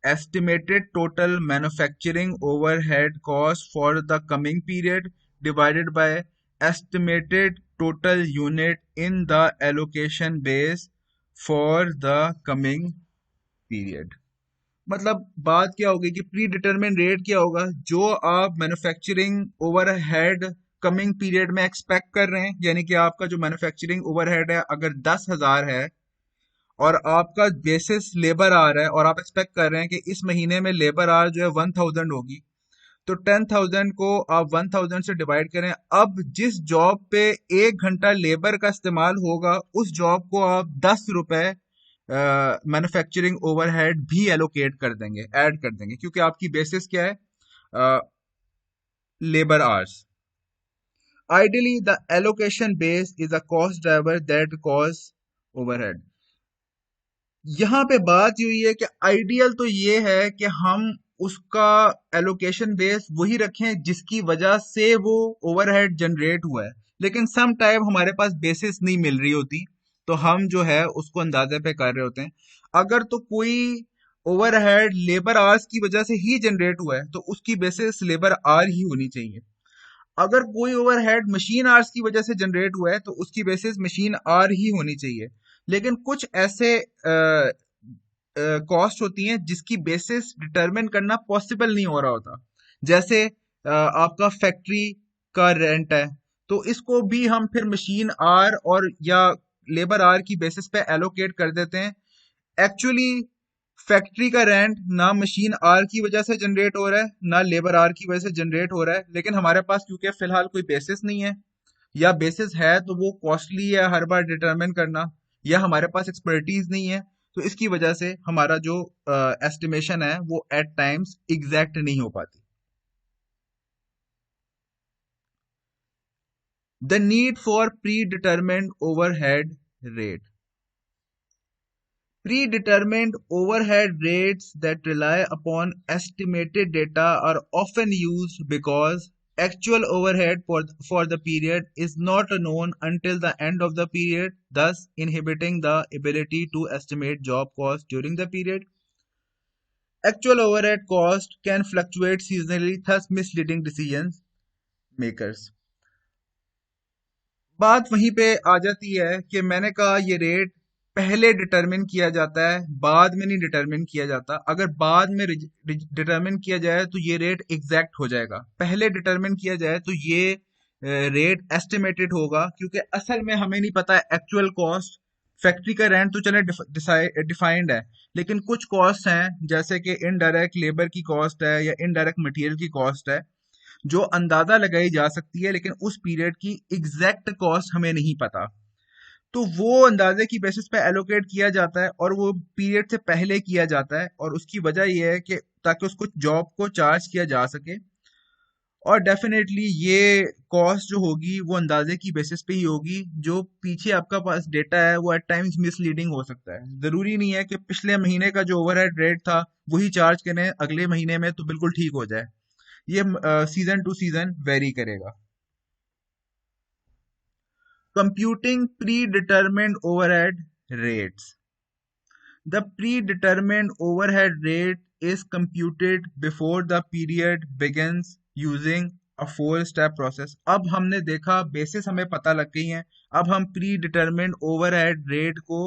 estimated total manufacturing overhead cost for the coming period divided by estimated total unit in the allocation base for the coming period. मतलब बात क्या होगी कि प्री डिटरमिन रेट क्या होगा, जो आप manufacturing overhead coming period में एक्सपेक्ट कर रहे हैं. यानी कि आपका जो मैन्युफैक्चरिंग ओवरहेड है अगर 10,000 है और आपका बेसिस लेबर आवर है, और आप एक्सपेक्ट कर रहे हैं कि इस महीने में लेबर आवर जो है 1000 होगी, तो 10,000 को आप 1000 से डिवाइड करें. अब जिस जॉब पे 1 घंटा लेबर का इस्तेमाल होगा उस जॉब को आप 10 रुपए मैन्युफैक्चरिंग ओवरहेड भी एलोकेट कर देंगे, ऐड कर देंगे, क्योंकि आपकी बेसिस क्या है? Labour hours. Ideally, the allocation base is a cost driver that cause overhead. यहाँ पे बात ये हुई है कि आइडियल तो ये है कि हम उसका एलोकेशन बेस वही रखें जिसकी वजह से वो ओवरहेड जनरेट हुआ है. लेकिन सम टाइम हमारे पास बेसिस नहीं मिल रही होती, तो हम जो है उसको अंदाजे पे कर रहे होते हैं. अगर तो कोई ओवरहेड लेबर आवर्स की वजह से ही जनरेट हुआ है तो उसकी बेसिस लेबर आवर ही होनी चाहिए. अगर कोई ओवरहेड मशीन आवर्स की वजह से जनरेट हुआ है तो उसकी बेसिस मशीन आवर ही होनी चाहिए. लेकिन कुछ ऐसे कॉस्ट होती हैं जिसकी बेसिस डिटरमिन करना पॉसिबल नहीं हो रहा होता. जैसे आपका फैक्ट्री का रेंट है, तो इसको भी हम फिर मशीन आर और या लेबर आर की बेसिस पे एलोकेट कर देते हैं. एक्चुअली फैक्ट्री का रेंट ना मशीन आर की वजह से जनरेट हो रहा है ना लेबर आर की वजह से जनरेट हो रहा है, लेकिन हमारे पास क्योंकि फिलहाल कोई बेसिस नहीं है, या बेसिस है तो वो कॉस्टली है हर बार डिटरमिन करना, या हमारे पास एक्सपर्टीज नहीं है, तो इसकी वजह से हमारा जो एस्टिमेशन है वो एट टाइम्स एग्जैक्ट नहीं हो पाती. The need for predetermined overhead rate. Predetermined overhead rates that rely upon estimated data are often used because actual overhead for the period is not known until the end of the period, thus inhibiting the ability to estimate job cost during the period. Actual overhead cost can fluctuate seasonally, thus misleading decision makers. बात वहीं पे आ जाती है कि मैंने कहा ये rate पहले डिटरमिन किया जाता है, बाद में नहीं डिटरमिन किया जाता। अगर बाद में डिटरमिन किया जाए तो ये रेट एग्जैक्ट हो जाएगा, पहले डिटरमिन किया जाए तो ये रेट एस्टिमेटेड होगा, क्योंकि असल में हमें नहीं पता एक्चुअल कॉस्ट। फैक्ट्री का रेंट तो चले डिफाइंड है, लेकिन कुछ कॉस्ट हैं जैसे कि इनडायरेक्ट लेबर की कॉस्ट है या इनडायरेक्ट मटेरियल की कॉस्ट है जो अंदाजा लगाई जा सकती है, लेकिन उस पीरियड की एग्जैक्ट कॉस्ट हमें नहीं पता। तो वो अंदाजे की बेसिस पे एलोकेट किया जाता है और वो पीरियड से पहले किया जाता है, और उसकी वजह यह है कि ताकि उसको जॉब को चार्ज किया जा सके। और डेफिनेटली ये कॉस्ट जो होगी वो अंदाजे की बेसिस पे ही होगी। जो पीछे आपका पास डेटा है वो एट टाइम्स मिसलीडिंग हो सकता है। जरूरी नहीं है कि पिछले महीने का जो ओवरहेड रेट था वही चार्ज करें अगले महीने में तो बिल्कुल ठीक हो जाए। ये सीजन टू सीजन वेरी करेगा। Computing pre determined overhead rates. The pre determined overhead rate is computed before the period begins using a four step process। अब हमने देखा बेसिस हमें पता लग गई है, अब हम प्री डिटरमिन्ड ओवरहेड रेट को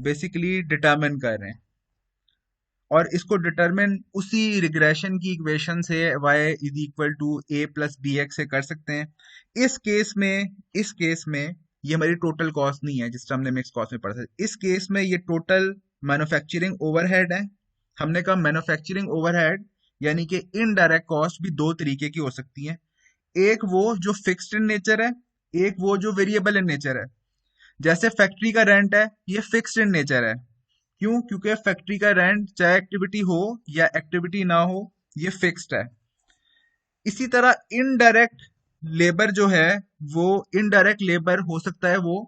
बेसिकली डिटरमिन कर रहे हैं, और इसको डिटरमिन उसी रिग्रेशन की इक्वेशन से y is equal to a plus b x से कर सकते हैं। इस केस में ये हमारी टोटल कॉस्ट नहीं है जिससे हमने मिक्स कॉस्ट में पढ़ा था। इस केस में ये टोटल मैन्युफैक्चरिंग ओवरहेड है। हमने कहा मैन्युफैक्चरिंग ओवरहेड यानी कि इनडायरेक्ट कॉस्ट भी दो तरीके की हो सकती है, एक वो जो फिक्स्ड इन नेचर है, एक वो जो वेरिएबल इन नेचर है। जैसे फैक्ट्री का रेंट है, ये फिक्स्ड इन नेचर है। क्यों? क्योंकि फैक्ट्री का रेंट चाहे एक्टिविटी हो या एक्टिविटी ना हो ये फिक्स्ड है। इसी तरह इनडायरेक्ट लेबर जो है वो इनडायरेक्ट लेबर हो सकता है वो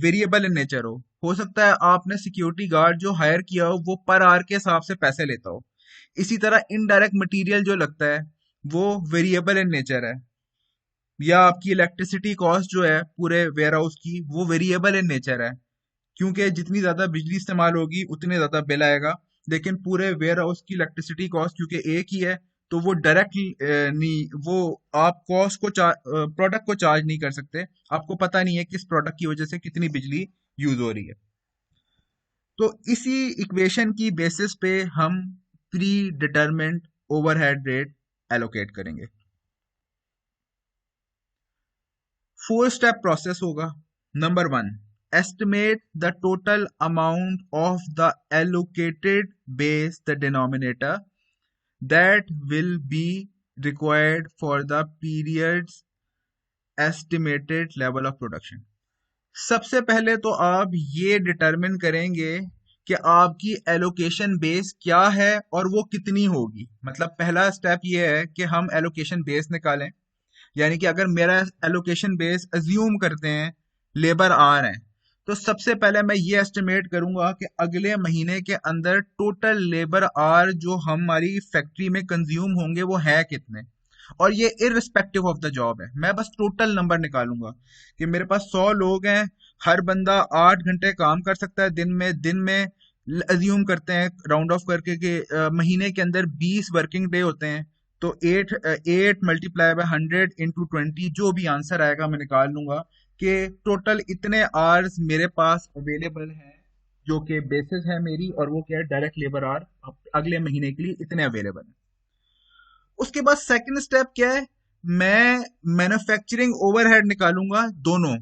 वेरिएबल इन नेचर हो सकता है आपने सिक्योरिटी गार्ड जो हायर किया हो वो पर आवर के हिसाब से पैसे लेता हो। इसी तरह इनडायरेक्ट मटेरियल जो लगता है वो वेरिएबल इन नेचर है, या आपकी इलेक्ट्रिसिटी कॉस्ट जो है पूरे वेयर हाउस की वो वेरिएबल इन नेचर है, क्योंकि जितनी ज्यादा बिजली इस्तेमाल होगी उतने ज्यादा बिल आएगा। लेकिन पूरे वेयर हाउस की इलेक्ट्रिसिटी कॉस्ट क्योंकि एक ही है तो वो डायरेक्ट नहीं, वो आप कॉस्ट को प्रोडक्ट को चार्ज नहीं कर सकते। आपको पता नहीं है किस प्रोडक्ट की वजह से कितनी बिजली यूज हो रही है। तो इसी इक्वेशन की बेसिस पे हम pre determined overhead rate allocate करेंगे। 4 स्टेप प्रोसेस होगा। Number 1, estimate the total amount of the allocated base, the denominator, that will be required for the period's estimated level of production। सबसे पहले तो आप ये डिटरमिन करेंगे कि आपकी एलोकेशन बेस क्या है और वो कितनी होगी। मतलब पहला स्टेप ये है कि हम एलोकेशन बेस निकालें, यानी कि अगर मेरा एलोकेशन बेस अज्यूम करते हैं लेबर आर है, तो सबसे पहले मैं ये एस्टिमेट करूंगा कि अगले महीने के अंदर टोटल लेबर आर जो हमारी फैक्ट्री में कंज्यूम होंगे वो है कितने। और ये इररिस्पेक्टिव ऑफ द जॉब है, मैं बस टोटल नंबर निकालूंगा कि मेरे पास 100 लोग हैं, हर बंदा 8 घंटे काम कर सकता है दिन में अज्यूम करते हैं राउंड ऑफ करके कि महीने के अंदर 20 वर्किंग डे होते हैं, तो 8 मल्टीप्लाई बाय 100 इंटू 20 जो भी आंसर आएगा मैं निकाल लूंगा कि टोटल इतने आवर्स मेरे पास अवेलेबल हैं जो कि बेसिस है मेरी, और वो क्या है डायरेक्ट लेबर आवर अगले महीने के लिए इतने अवेलेबल है। उसके बाद सेकंड स्टेप क्या है, मैं मैन्युफैक्चरिंग ओवरहेड निकालूंगा दोनों,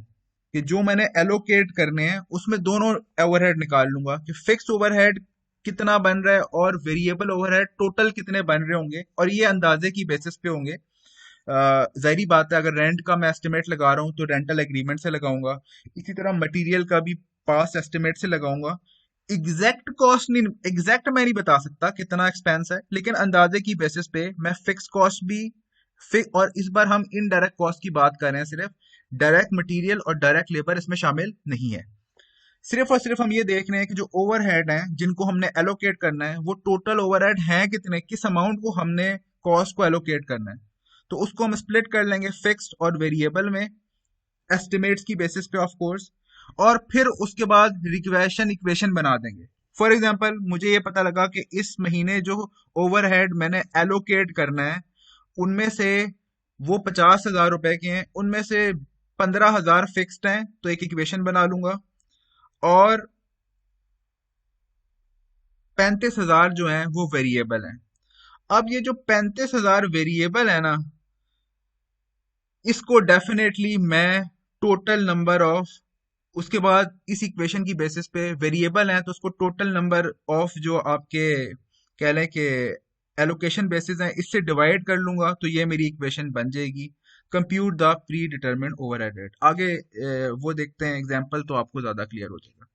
कि जो मैंने एलोकेट करने हैं उसमें दोनों ओवरहेड निकाल लूंगा कि फिक्स्ड ओवरहेड कितना बन रहा है और वेरिएबल ओवरहेड टोटल कितने बन रहे होंगे, और ये अंदाजे की बेसिस पे होंगे। जाहिर बात है अगर रेंट का मैं एस्टिमेट लगा रहा हूँ तो रेंटल एग्रीमेंट से लगाऊंगा, इसी तरह मटेरियल का भी पास एस्टिमेट से लगाऊंगा। एग्जैक्ट कॉस्ट नहीं, एग्जैक्ट मैं नहीं बता सकता कितना एक्सपेंस है, लेकिन अंदाजे की बेसिस पे मैं फिक्स कॉस्ट भी और इस बार हम इनडायरेक्ट कॉस्ट की बात कर रहे हैं, सिर्फ डायरेक्ट मटेरियल और डायरेक्ट लेबर इसमें शामिल नहीं है। सिर्फ और सिर्फ हम ये देख रहे हैं कि जो ओवरहेड हैं जिनको हमने एलोकेट करना है वो टोटल ओवरहेड हैं कितने, किस अमाउंट को हमने कॉस्ट को एलोकेट करना है। तो उसको हम स्प्लिट कर लेंगे फिक्स्ड और वेरिएबल में, एस्टिमेट्स की बेसिस पे ऑफ कोर्स, और फिर उसके बाद रिग्रेशन इक्वेशन बना देंगे। फॉर एग्जांपल मुझे ये पता लगा कि इस महीने जो ओवरहेड मैंने एलोकेट करना है उनमें से वो 50,000 रुपए के हैं, उनमें से 15,000 फिक्स्ड हैं, तो एक इक्वेशन बना लूंगा, और 35,000 जो हैं वो वेरिएबल हैं। अब ये जो 35,000 वेरिएबल है ना, इसको डेफिनेटली मैं टोटल नंबर ऑफ, उसके बाद इस इक्वेशन की बेसिस पे वेरिएबल है तो उसको टोटल नंबर ऑफ जो आपके कह लें कि एलोकेशन बेसिस हैं इससे डिवाइड कर लूंगा, तो ये मेरी इक्वेशन बन जाएगी। Compute the pre determined overhead rate. आगे वो देखते हैं एग्जांपल, तो आपको ज्यादा क्लियर हो जाएगा।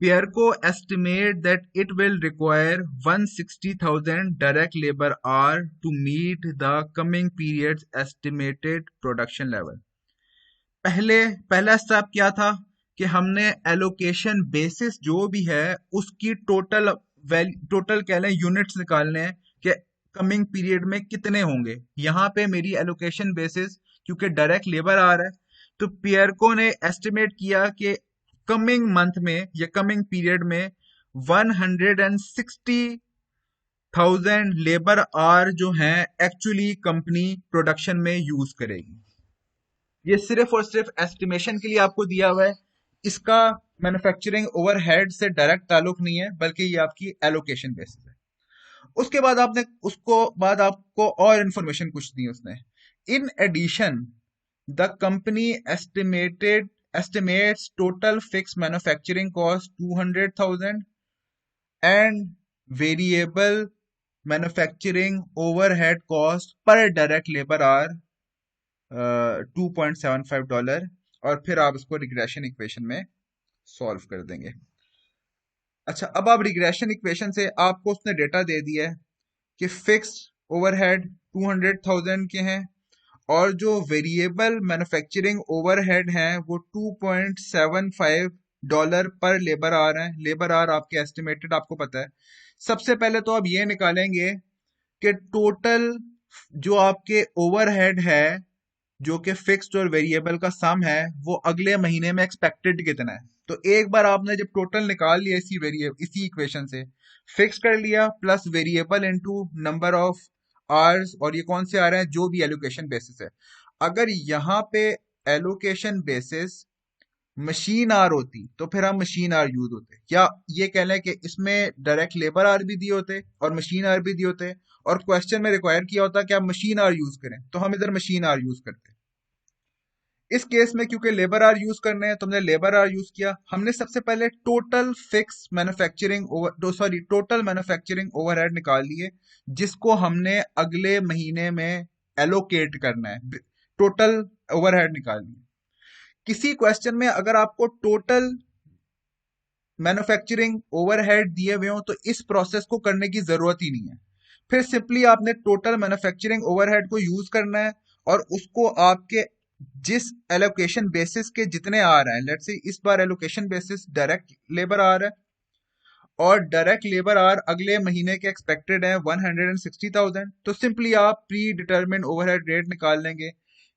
Pierco estimate that it will require 160,000 direct labor hour to meet the coming period's estimated production level. पहला स्टेप क्या था कि हमने एलोकेशन बेसिस जो भी है उसकी टोटल कह लें यूनिट्स निकालने हैं कि कमिंग पीरियड में कितने होंगे। यहाँ पे मेरी एलोकेशन बेसिस क्योंकि डायरेक्ट लेबर आ रहा है, तो पियरको ने एस्टिमेट किया कि कमिंग मंथ में या कमिंग पीरियड में 160,000 लेबर आवर जो हैं एक्चुअली कंपनी प्रोडक्शन में यूज करेगी। ये सिर्फ और सिर्फ एस्टिमेशन के लिए आपको दिया हुआ है, इसका मैन्युफैक्चरिंग ओवरहेड से डायरेक्ट ताल्लुक नहीं है, बल्कि ये आपकी एलोकेशन बेसिस है। उसके बाद आपको और इंफॉर्मेशन कुछ दी उसने। In addition the company estimates total fixed manufacturing cost 200,000 and variable manufacturing overhead cost per direct labor hour $2.75, और फिर आप इसको रिग्रेशन इक्वेशन में सॉल्व कर देंगे। अच्छा, अब आप रिग्रेशन इक्वेशन से आपको उसने डेटा दे दिया है कि फिक्स्ड ओवरहेड 200,000 के हैं और जो वेरिएबल मैन्युफैक्चरिंग ओवरहेड हैं वो $2.75 पर लेबर आवर है। लेबर आवर आपके एस्टिमेटेड आपको पता है। सबसे पहले तो आप ये निकालेंगे कि टोटल जो आपके ओवरहेड है जो कि फिक्स्ड और वेरिएबल का सम है वो अगले महीने में एक्सपेक्टेड कितना है। तो एक बार आपने जब टोटल निकाल लिया इसी इक्वेशन से, फिक्स कर लिया plus variable into number of hours, और ये कौन से आ रहे हैं, जो भी एलोकेशन बेसिस है। अगर यहाँ पे एलोकेशन बेसिस मशीन आर होती तो फिर हम मशीन आर यूज होते, या ये कह लें कि इसमें डायरेक्ट लेबर आर भी दिए होते और मशीन आर भी दिए होते, और क्वेश्चन में रिक्वायर किया होता कि आप मशीन आर यूज करें, तो हम इधर मशीन आर यूज करते। इस केस में क्योंकि लेबर आर यूज करने हैं तो हमने लेबर आर यूज किया। हमने सबसे पहले टोटल मैन्युफैक्चरिंग ओवरहेड निकाल लिए जिसको हमने अगले महीने में एलोकेट करना है। टोटल ओवरहेड निकाल लिए। किसी क्वेश्चन में अगर आपको टोटल मैन्युफैक्चरिंग ओवरहेड दिए हुए हो तो इस प्रोसेस को करने की जरूरत ही नहीं है। फिर सिंपली आपने टोटल मैन्युफैक्चरिंग ओवरहेड को यूज करना है और उसको आपके जिस एलोकेशन बेसिस के जितने आ रहे हैं, लेट्स से इस बार एलोकेशन बेसिस डायरेक्ट लेबर आ रहा है और डायरेक्ट लेबर आर अगले महीने के एक्सपेक्टेड है 160,000, तो सिंपली आप प्री डिटरमिन ओवरहेड रेट निकाल लेंगे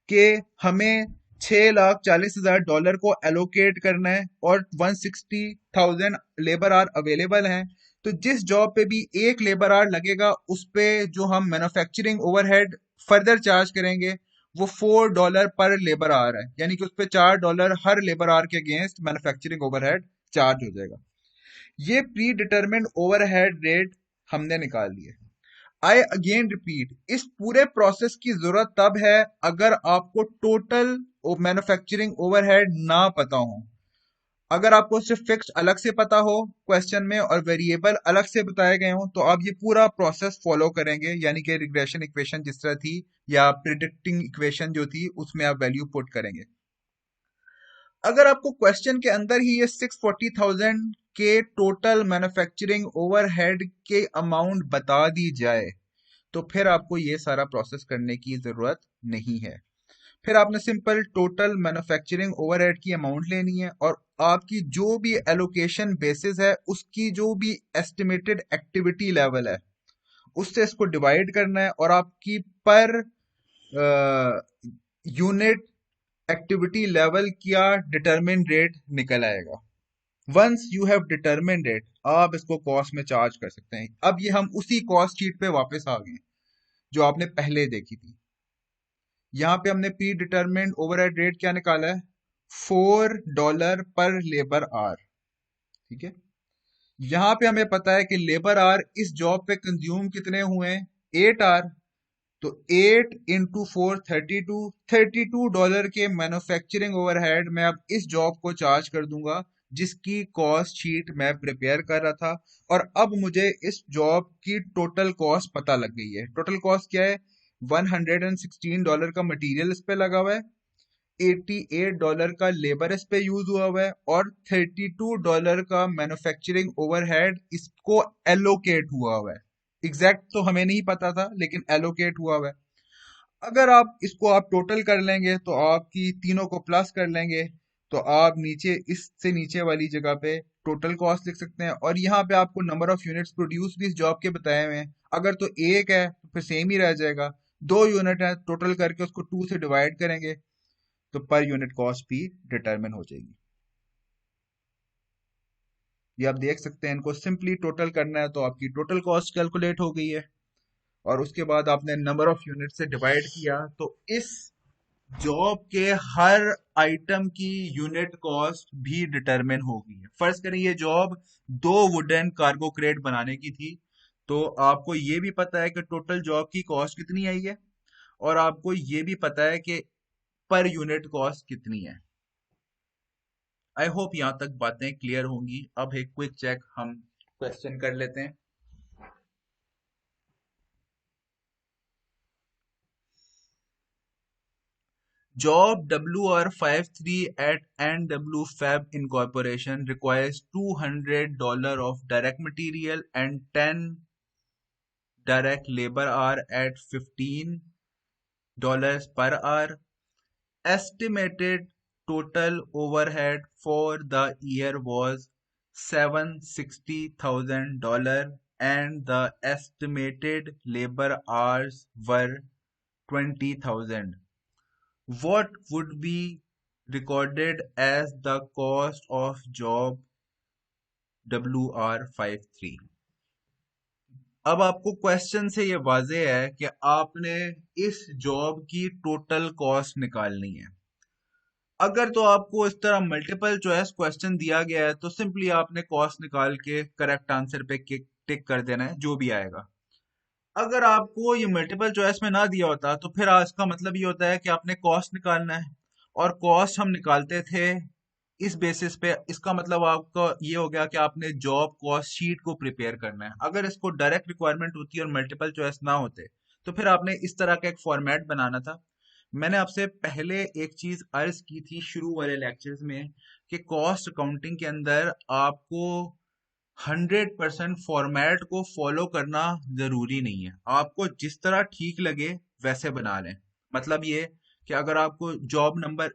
कि हमें $6,40,000 को एलोकेट करना है और 160,000 लेबर आर अवेलेबल हैं। तो जिस जॉब पे भी एक लेबर आर लगेगा उस पे जो हम मैन्युफैक्चरिंग ओवरहेड फर्दर चार्ज करेंगे वो $4 पर लेबर आर है, यानी कि उस पे $4 हर लेबर आर के अगेंस्ट मैन्युफैक्चरिंग ओवरहेड चार्ज हो जाएगा। ये प्री डिटरमिन्ड ओवरहेड रेट हमने निकाल लिए। आई अगेन रिपीट, इस पूरे प्रोसेस की जरूरत तब है अगर आपको टोटल मैन्युफैक्चरिंग ओवरहेड ना पता हो। अगर आपको सिर्फ फिक्स अलग से पता हो क्वेश्चन में और वेरिएबल अलग से बताए गए हो तो आप ये पूरा प्रोसेस फॉलो करेंगे, यानी कि रिग्रेशन इक्वेशन जिस तरह थी या प्रिडिक्टिंग इक्वेशन जो थी उसमें आप वैल्यू पुट करेंगे। अगर आपको क्वेश्चन के अंदर ही ये 640,000 के टोटल मैन्युफैक्चरिंग ओवरहेड के अमाउंट बता दी जाए तो फिर आपको ये सारा प्रोसेस करने की जरूरत नहीं है। फिर आपने सिंपल टोटल मैन्युफैक्चरिंग ओवरहेड की अमाउंट लेनी है और आपकी जो भी एलोकेशन बेसिस है उसकी जो भी एस्टिमेटेड एक्टिविटी लेवल है उससे इसको डिवाइड करना है और आपकी पर यूनिट एक्टिविटी लेवल का डिटरमिन रेट निकल आएगा। Once you have determine rate आप इसको कॉस्ट में चार्ज कर सकते हैं। अब ये हम उसी कॉस्ट शीट पे वापस आ गए जो आपने पहले देखी थी। यहाँ पे हमने प्री डिटरमिन्ड ओवरहेड रेट क्या निकाला है, $4 पर लेबर आवर। ठीक है, यहाँ पे हमें पता है कि लेबर आवर इस जॉब पे कंज्यूम कितने हुए हैं, 8 आवर। तो 8 × 4 32 के मैन्युफैक्चरिंग ओवरहेड मैं अब इस जॉब को चार्ज कर दूंगा जिसकी कॉस्ट शीट मैं प्रिपेयर कर रहा था। और अब मुझे इस जॉब की टोटल कॉस्ट पता लग गई है। टोटल कॉस्ट क्या है, $116 का मटेरियल इस पे लगा हुआ है, $88 का लेबर इस पे यूज हुआ हुआ है और $32 का मैन्युफैक्चरिंग ओवरहेड इसको एलोकेट हुआ हुआ है। एग्जैक्ट तो हमें नहीं पता था लेकिन एलोकेट हुआ हुआ है। अगर आप इसको आप टोटल कर लेंगे तो आपकी तीनों को प्लस कर लेंगे तो आप नीचे इससे नीचे वाली जगह पे टोटल कॉस्ट लिख सकते हैं। और यहाँ पे आपको नंबर ऑफ यूनिट्स प्रोड्यूस भी इस जॉब के बताए हुए हैं। अगर तो एक है तो फिर सेम ही रह जाएगा, 2 यूनिट है टोटल करके उसको 2 से डिवाइड करेंगे तो पर यूनिट कॉस्ट भी डिटरमिन हो जाएगी। ये आप देख सकते हैं, इनको सिंपली टोटल करना है तो आपकी टोटल कॉस्ट कैलकुलेट हो गई है और उसके बाद आपने नंबर ऑफ यूनिट से डिवाइड किया तो इस जॉब के हर आइटम की यूनिट कॉस्ट भी डिटरमिन हो गई है। फर्ज करें ये जॉब 2 वुडन कार्गो क्रेट बनाने की थी, तो आपको ये भी पता है कि टोटल जॉब की कॉस्ट कितनी आई है और आपको ये भी पता है कि पर यूनिट कॉस्ट कितनी है। आई होप यहां तक बातें क्लियर होंगी। अब एक क्विक चेक हम क्वेश्चन कर लेते हैं। Job WR53 at NW Fab Incorporation requires $200 of direct material and 10 direct labor hour at $15 per hour. Estimated total overhead for the year was $760,000 and the estimated labor hours were 20,000. What would be recorded as the cost of job WR53? अब आपको question से ये वाजे है कि आपने इस job की टोटल कॉस्ट निकालनी है। अगर तो आपको इस तरह मल्टीपल चॉइस क्वेश्चन दिया गया है तो सिंपली आपने कॉस्ट निकाल के करेक्ट आंसर पे टिक कर देना है, जो भी आएगा। अगर आपको ये मल्टीपल चॉइस में ना दिया होता तो फिर आज का मतलब ये होता है कि आपने कॉस्ट निकालना है और कॉस्ट हम निकालते थे इस बेसिस पे। इसका मतलब आपका ये हो गया कि आपने जॉब कॉस्ट शीट को प्रिपेयर करना है। अगर इसको डायरेक्ट रिक्वायरमेंट होती और मल्टीपल चॉइस ना होते तो फिर आपने इस तरह का एक फॉर्मेट बनाना था। मैंने आपसे पहले एक चीज अर्ज की थी शुरू वाले लेक्चर्स में कि कॉस्ट अकाउंटिंग के अंदर आपको 100% फॉर्मेट को फॉलो करना जरूरी नहीं है। आपको जिस तरह ठीक लगे वैसे बना लें। मतलब ये कि अगर आपको जॉब नंबर,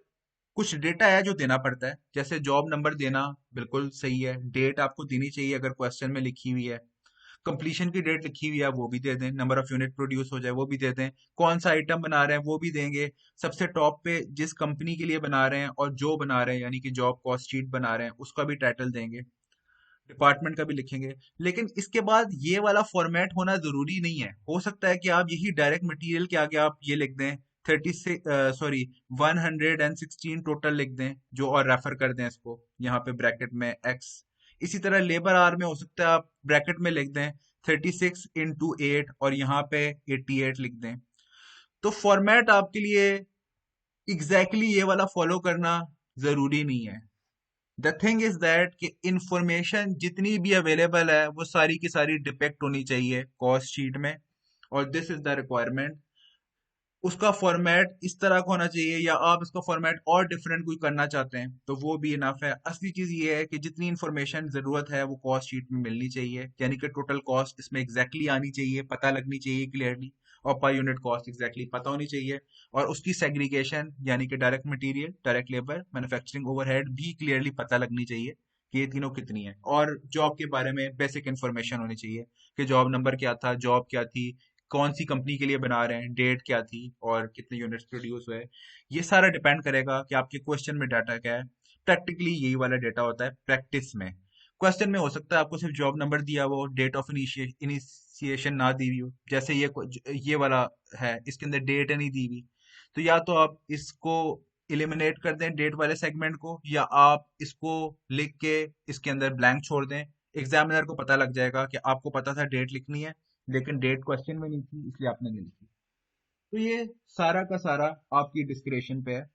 कुछ डेटा है जो देना पड़ता है, जैसे जॉब नंबर देना बिल्कुल सही है, डेट आपको देनी चाहिए अगर क्वेश्चन में लिखी हुई है, कंप्लीशन की डेट लिखी हुई है वो भी दे दें, नंबर ऑफ यूनिट प्रोड्यूस हो जाए वो भी दे दें, कौन सा आइटम बना रहे हैं वो भी देंगे, सबसे टॉप पे जिस कंपनी के लिए बना रहे हैं और जो बना रहे हैं यानी कि जॉब कॉस्ट शीट बना रहे हैं उसका भी टाइटल देंगे, डिपार्टमेंट का भी लिखेंगे। लेकिन इसके बाद ये वाला फॉर्मेट होना जरूरी नहीं है। हो सकता है कि आप यही डायरेक्ट मटेरियल के आगे आप ये लिख दें 116 टोटल लिख दें जो, और रेफर कर दें इसको यहाँ पे ब्रैकेट में एक्स। इसी तरह लेबर आर में हो सकता है आप ब्रैकेट में लिख दें 36 × 8 और यहाँ पे 88 लिख दें। तो फॉर्मेट आपके लिए एग्जैक्टली ये वाला फॉलो करना जरूरी नहीं है। द थिंग इज दैट कि इंफॉर्मेशन जितनी भी अवेलेबल है वो सारी की सारी डिपेक्ट होनी चाहिए कॉस्ट शीट में, और दिस इज द रिक्वायरमेंट। उसका फॉर्मेट इस तरह का होना चाहिए, या आप इसका फॉर्मेट और डिफरेंट कोई करना चाहते हैं तो वो भी इनफ है। असली चीज ये है कि जितनी इंफॉर्मेशन जरूरत है वो कॉस्ट शीट में मिलनी चाहिए, यानी कि टोटल कॉस्ट इसमें एग्जैक्टली आनी चाहिए, पता लगनी चाहिए क्लियरली, और पर यूनिट कॉस्ट एग्जैक्टली पता होनी चाहिए। और उसकी सेग्रीगेशन यानी कि direct material, direct labour, manufacturing overhead भी क्लियरली पता लगनी चाहिए कि ये तीनों कितनी है। और जॉब के बारे में बेसिक इंफॉर्मेशन होनी चाहिए कि जॉब नंबर क्या था, जॉब क्या थी, कौन सी कंपनी के लिए बना रहे हैं, डेट क्या थी, और कितने यूनिट्स प्रोड्यूस हुए। ये सारा डिपेंड करेगा कि आपके क्वेश्चन में डाटा क्या है। प्रैक्टिकली यही वाला डेटा होता है प्रैक्टिस में। क्वेश्चन में हो सकता है आपको सिर्फ जॉब नंबर दिया हुआ हो, डेट ऑफ इनिशिएशन ना दी हुई हो, जैसे ये वाला है, इसके अंदर डेट नहीं दी हुई। तो या तो आप इसको इलिमिनेट कर दें डेट वाले सेगमेंट को, या आप इसको लिख के इसके अंदर ब्लैंक छोड़ दें। एग्जामिनर को पता लग जाएगा कि आपको पता था डेट लिखनी है, लेकिन डेट क्वेश्चन में नहीं थी इसलिए आपने नहीं लिखी। तो ये सारा का सारा आपकी डिस्क्रिप्शन पे है।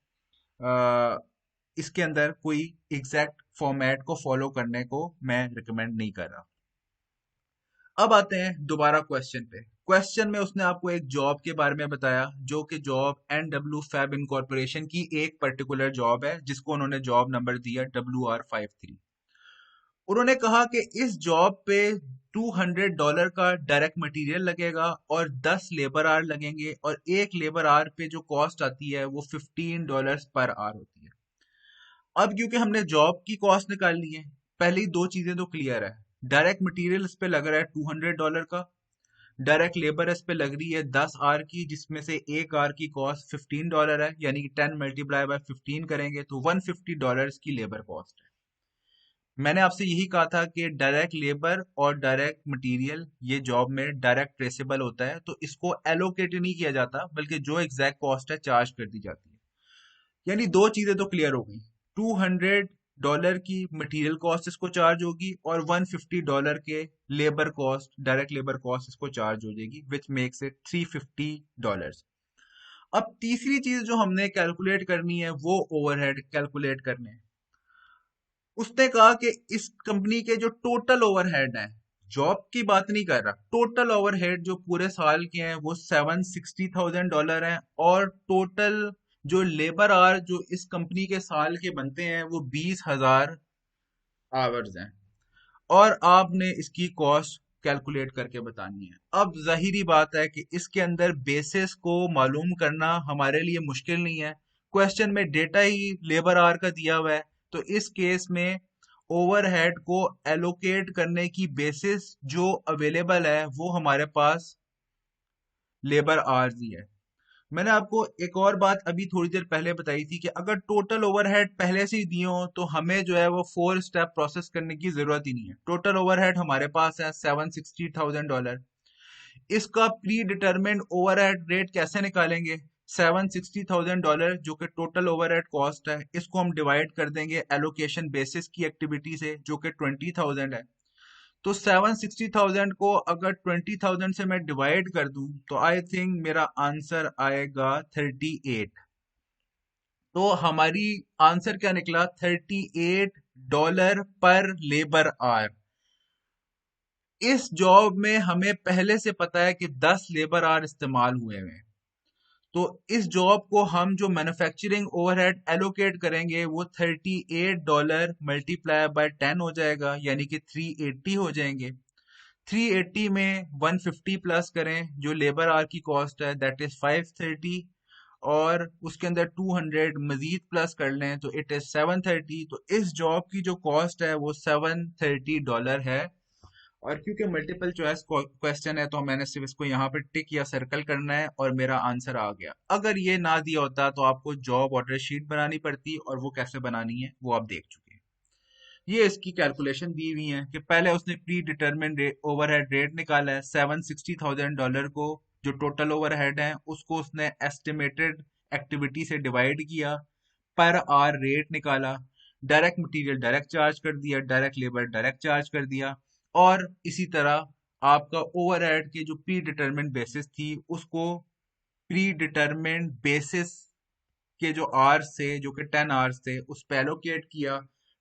इसके अंदर कोई एग्जैक्ट फॉर्मेट को फॉलो करने को मैं रिकमेंड नहीं कर रहा। अब आते हैं दोबारा क्वेश्चन पे। क्वेश्चन में उसने आपको एक जॉब के बारे में बताया, जो कि जॉब NW Fab इनकॉर्पोरेशन की एक पर्टिकुलर जॉब है, जिसको उन्होंने जॉब नंबर दिया WR53। उन्होंने कहा कि इस जॉब पे $200 का डायरेक्ट मटेरियल लगेगा और 10 लेबर आवर लगेंगे, और एक लेबर आवर पे जो कॉस्ट आती है वो $15 पर आवर होती है। अब क्योंकि हमने जॉब की कॉस्ट निकाल ली है, पहली दो चीजें तो क्लियर है। डायरेक्ट मटेरियल इस पे लग रहा है $200 का, डायरेक्ट लेबर इस पे लग रही है 10 आवर की, जिसमें से एक आवर की कॉस्ट $15 है, यानी कि 10 मल्टीप्लाई बाय 15 करेंगे तो $150 की लेबर कॉस्ट है। मैंने आपसे यही कहा था कि डायरेक्ट लेबर और डायरेक्ट मटेरियल ये जॉब में डायरेक्ट ट्रेसेबल होता है, तो इसको एलोकेट नहीं किया जाता, बल्कि जो एग्जैक्ट कॉस्ट है चार्ज कर दी जाती है। यानी दो चीजें तो क्लियर हो गई। $200 की मटेरियल कॉस्ट इसको चार्ज होगी, और $150 के labour cost, direct labour cost इसको चार्ज हो जाएगी, विच मेक्स इट $350। अब तीसरी चीज जो हमने कैलकुलेट करनी है वो ओवरहेड कैलकुलेट करने हैं। उसने कहा कि इस कंपनी के जो टोटल ओवरहेड है, जॉब की बात नहीं कर रहा, टोटल ओवरहेड जो पूरे साल के हैं वो $760,000 हैं, और टोटल जो लेबर आवर जो इस कंपनी के साल के बनते हैं वो 20,000 आवर्स हैं, और आपने इसकी कॉस्ट कैलकुलेट करके बतानी है। अब जाहिरी बात है कि इसके अंदर बेसिस को मालूम करना हमारे लिए मुश्किल नहीं है, क्वेश्चन में डेटा ही लेबर आवर का दिया हुआ है। तो इस केस में ओवरहेड को एलोकेट करने की बेसिस जो अवेलेबल है वो हमारे पास लेबर आवर्स ही है। मैंने आपको एक और बात अभी थोड़ी देर पहले बताई थी कि अगर टोटल ओवरहेड पहले से ही दिए हो तो हमें जो है वो 4 स्टेप प्रोसेस करने की जरूरत ही नहीं है। टोटल ओवरहेड हमारे पास है $760,000। इसका प्री डिटरमिन्ड ओवरहेड रेट कैसे निकालेंगे? $760,000 जो कि टोटल ओवरहेड कॉस्ट है, इसको हम डिवाइड कर देंगे एलोकेशन बेसिस की एक्टिविटी से, जो कि 20,000 है। तो 760,000 को अगर 20,000 से मैं डिवाइड कर दूं तो आई थिंक मेरा आंसर आएगा 38। तो हमारी आंसर क्या निकला? $38 पर लेबर आवर। इस जॉब में हमें पहले से पता है कि 10 लेबर आवर इस्तेमाल हुए हैं, तो इस जॉब को हम जो मैन्युफैक्चरिंग ओवरहेड एलोकेट करेंगे वो $38 मल्टीप्लाई बाय 10 हो जाएगा, यानी कि 380 हो जाएंगे। 380 में 150 प्लस करें जो लेबर आवर की कॉस्ट है, दैट इज 530, और उसके अंदर 200 मजीद प्लस कर लें तो इट इज 730। तो इस जॉब की जो कॉस्ट है वो $730 है। और क्योंकि मल्टीपल चॉइस क्वेश्चन है तो मैंने सिर्फ इसको यहाँ पे टिक या सर्कल करना है और मेरा आंसर आ गया। अगर ये ना दिया होता तो आपको जॉब ऑर्डर शीट बनानी पड़ती, और वो कैसे बनानी है वो आप देख चुके हैं। ये इसकी कैलकुलेशन दी हुई है कि पहले उसने प्री डिटरमिन ओवरहेड रेट निकाला है $760,000 को, जो टोटल ओवरहेड है उसको उसने एस्टिमेटेड एक्टिविटी से डिवाइड किया, पर आवर रेट निकाला, डायरेक्ट मटेरियल डायरेक्ट चार्ज कर दिया, डायरेक्ट लेबर डायरेक्ट चार्ज कर दिया, और इसी तरह आपका ओवरहेड के जो प्री डिटरमिन बेसिस थी उसको प्री डिटरमिन बेसिस के जो आवर्स थे, जो कि 10 आवर्स थे, उस पे एलोकेट किया,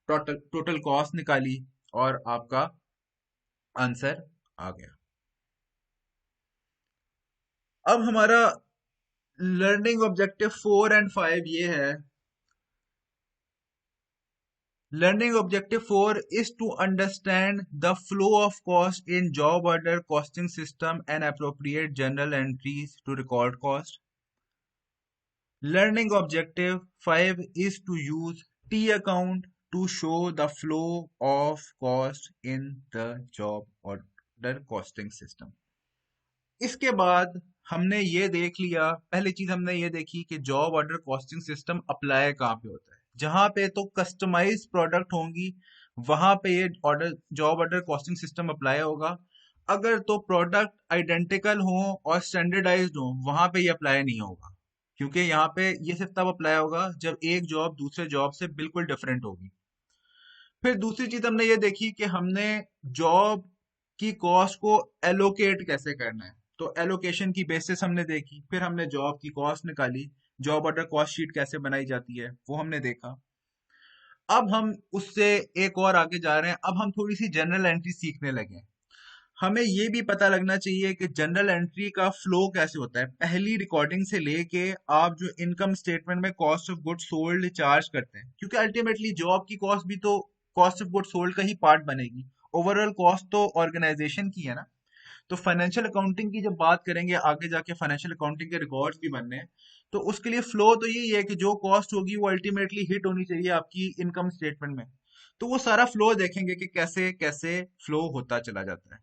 टोटल टोटल कॉस्ट निकाली, और आपका आंसर आ गया। अब हमारा लर्निंग ऑब्जेक्टिव 4 और 5 ये है. Learning objective 4 is to understand the flow of cost in job order costing system and appropriate journal entries to record cost. Learning objective 5 is to use T account to show the flow of cost in the job order costing system. इसके बाद हमने ये देख लिया, पहली चीज हमने ये देखी कि job order costing system apply कहाँ पे होता है. जहां पे तो कस्टमाइज प्रोडक्ट होंगी वहां पे ये order job order costing system apply होगा. अगर तो प्रोडक्ट आइडेंटिकल हो और स्टैंडर्डाइज्ड हो वहां पे ये अप्लाई नहीं होगा, क्योंकि यहाँ पे ये सिर्फ तब अप्लाई होगा जब एक जॉब दूसरे जॉब से बिल्कुल डिफरेंट होगी. फिर दूसरी चीज हमने ये देखी कि हमने जॉब की कॉस्ट को एलोकेट कैसे करना है. तो एलोकेशन की बेसिस हमने देखी, फिर हमने जॉब की कॉस्ट निकाली, जॉब ऑर्डर कॉस्ट शीट कैसे बनाई जाती है वो हमने देखा. अब हम उससे एक और आगे जा रहे हैं. अब हम थोड़ी सी जनरल एंट्री सीखने लगे हैं. हमें ये भी पता लगना चाहिए कि जनरल एंट्री का फ्लो कैसे होता है. पहली रिकॉर्डिंग से लेके आप जो इनकम स्टेटमेंट में cost of goods sold charge करते हैं, क्योंकि अल्टीमेटली जॉब की कॉस्ट भी तो कॉस्ट ऑफ गुड्स सोल्ड का ही पार्ट बनेगी. ओवरऑल कॉस्ट तो ऑर्गेनाइजेशन की है ना. तो फाइनेंशियल अकाउंटिंग की जब बात करेंगे, आगे जाके फाइनेंशियल अकाउंटिंग के रिकॉर्ड्स भी बनने हैं, तो उसके लिए फ्लो तो यही है कि जो कॉस्ट होगी वो अल्टीमेटली हिट होनी चाहिए आपकी इनकम स्टेटमेंट में. तो वो सारा फ्लो देखेंगे कि कैसे कैसे फ्लो होता चला जाता है.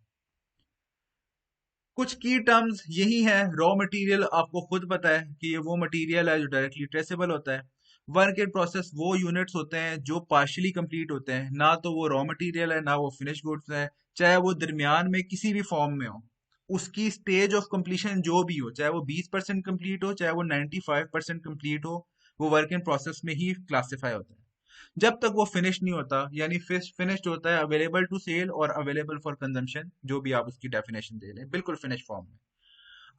कुछ की टर्म्स यही है. रॉ मटेरियल आपको खुद पता है कि ये वो मटेरियल है जो डायरेक्टली ट्रेसेबल होता है. वर्क इन प्रोसेस वो यूनिट्स होते हैं जो पार्शियली कंप्लीट होते हैं, ना तो वो रॉ मटेरियल है ना वो फिनिश गुड्स है. चाहे वो दरमियान में किसी भी फॉर्म में हो, उसकी स्टेज ऑफ कंप्लीशन जो भी हो, चाहे वो 20% कंप्लीट हो चाहे वो 95% कंप्लीट हो, वो वर्क इन प्रोसेस में ही क्लासिफाई होता है. जब तक वो फिनिश नहीं होता, यानी फिनिश्ड होता है अवेलेबल टू सेल और अवेलेबल फॉर कंजम्पशन, जो भी आप उसकी डेफिनेशन दे लें, बिल्कुल फिनिश फॉर्म में.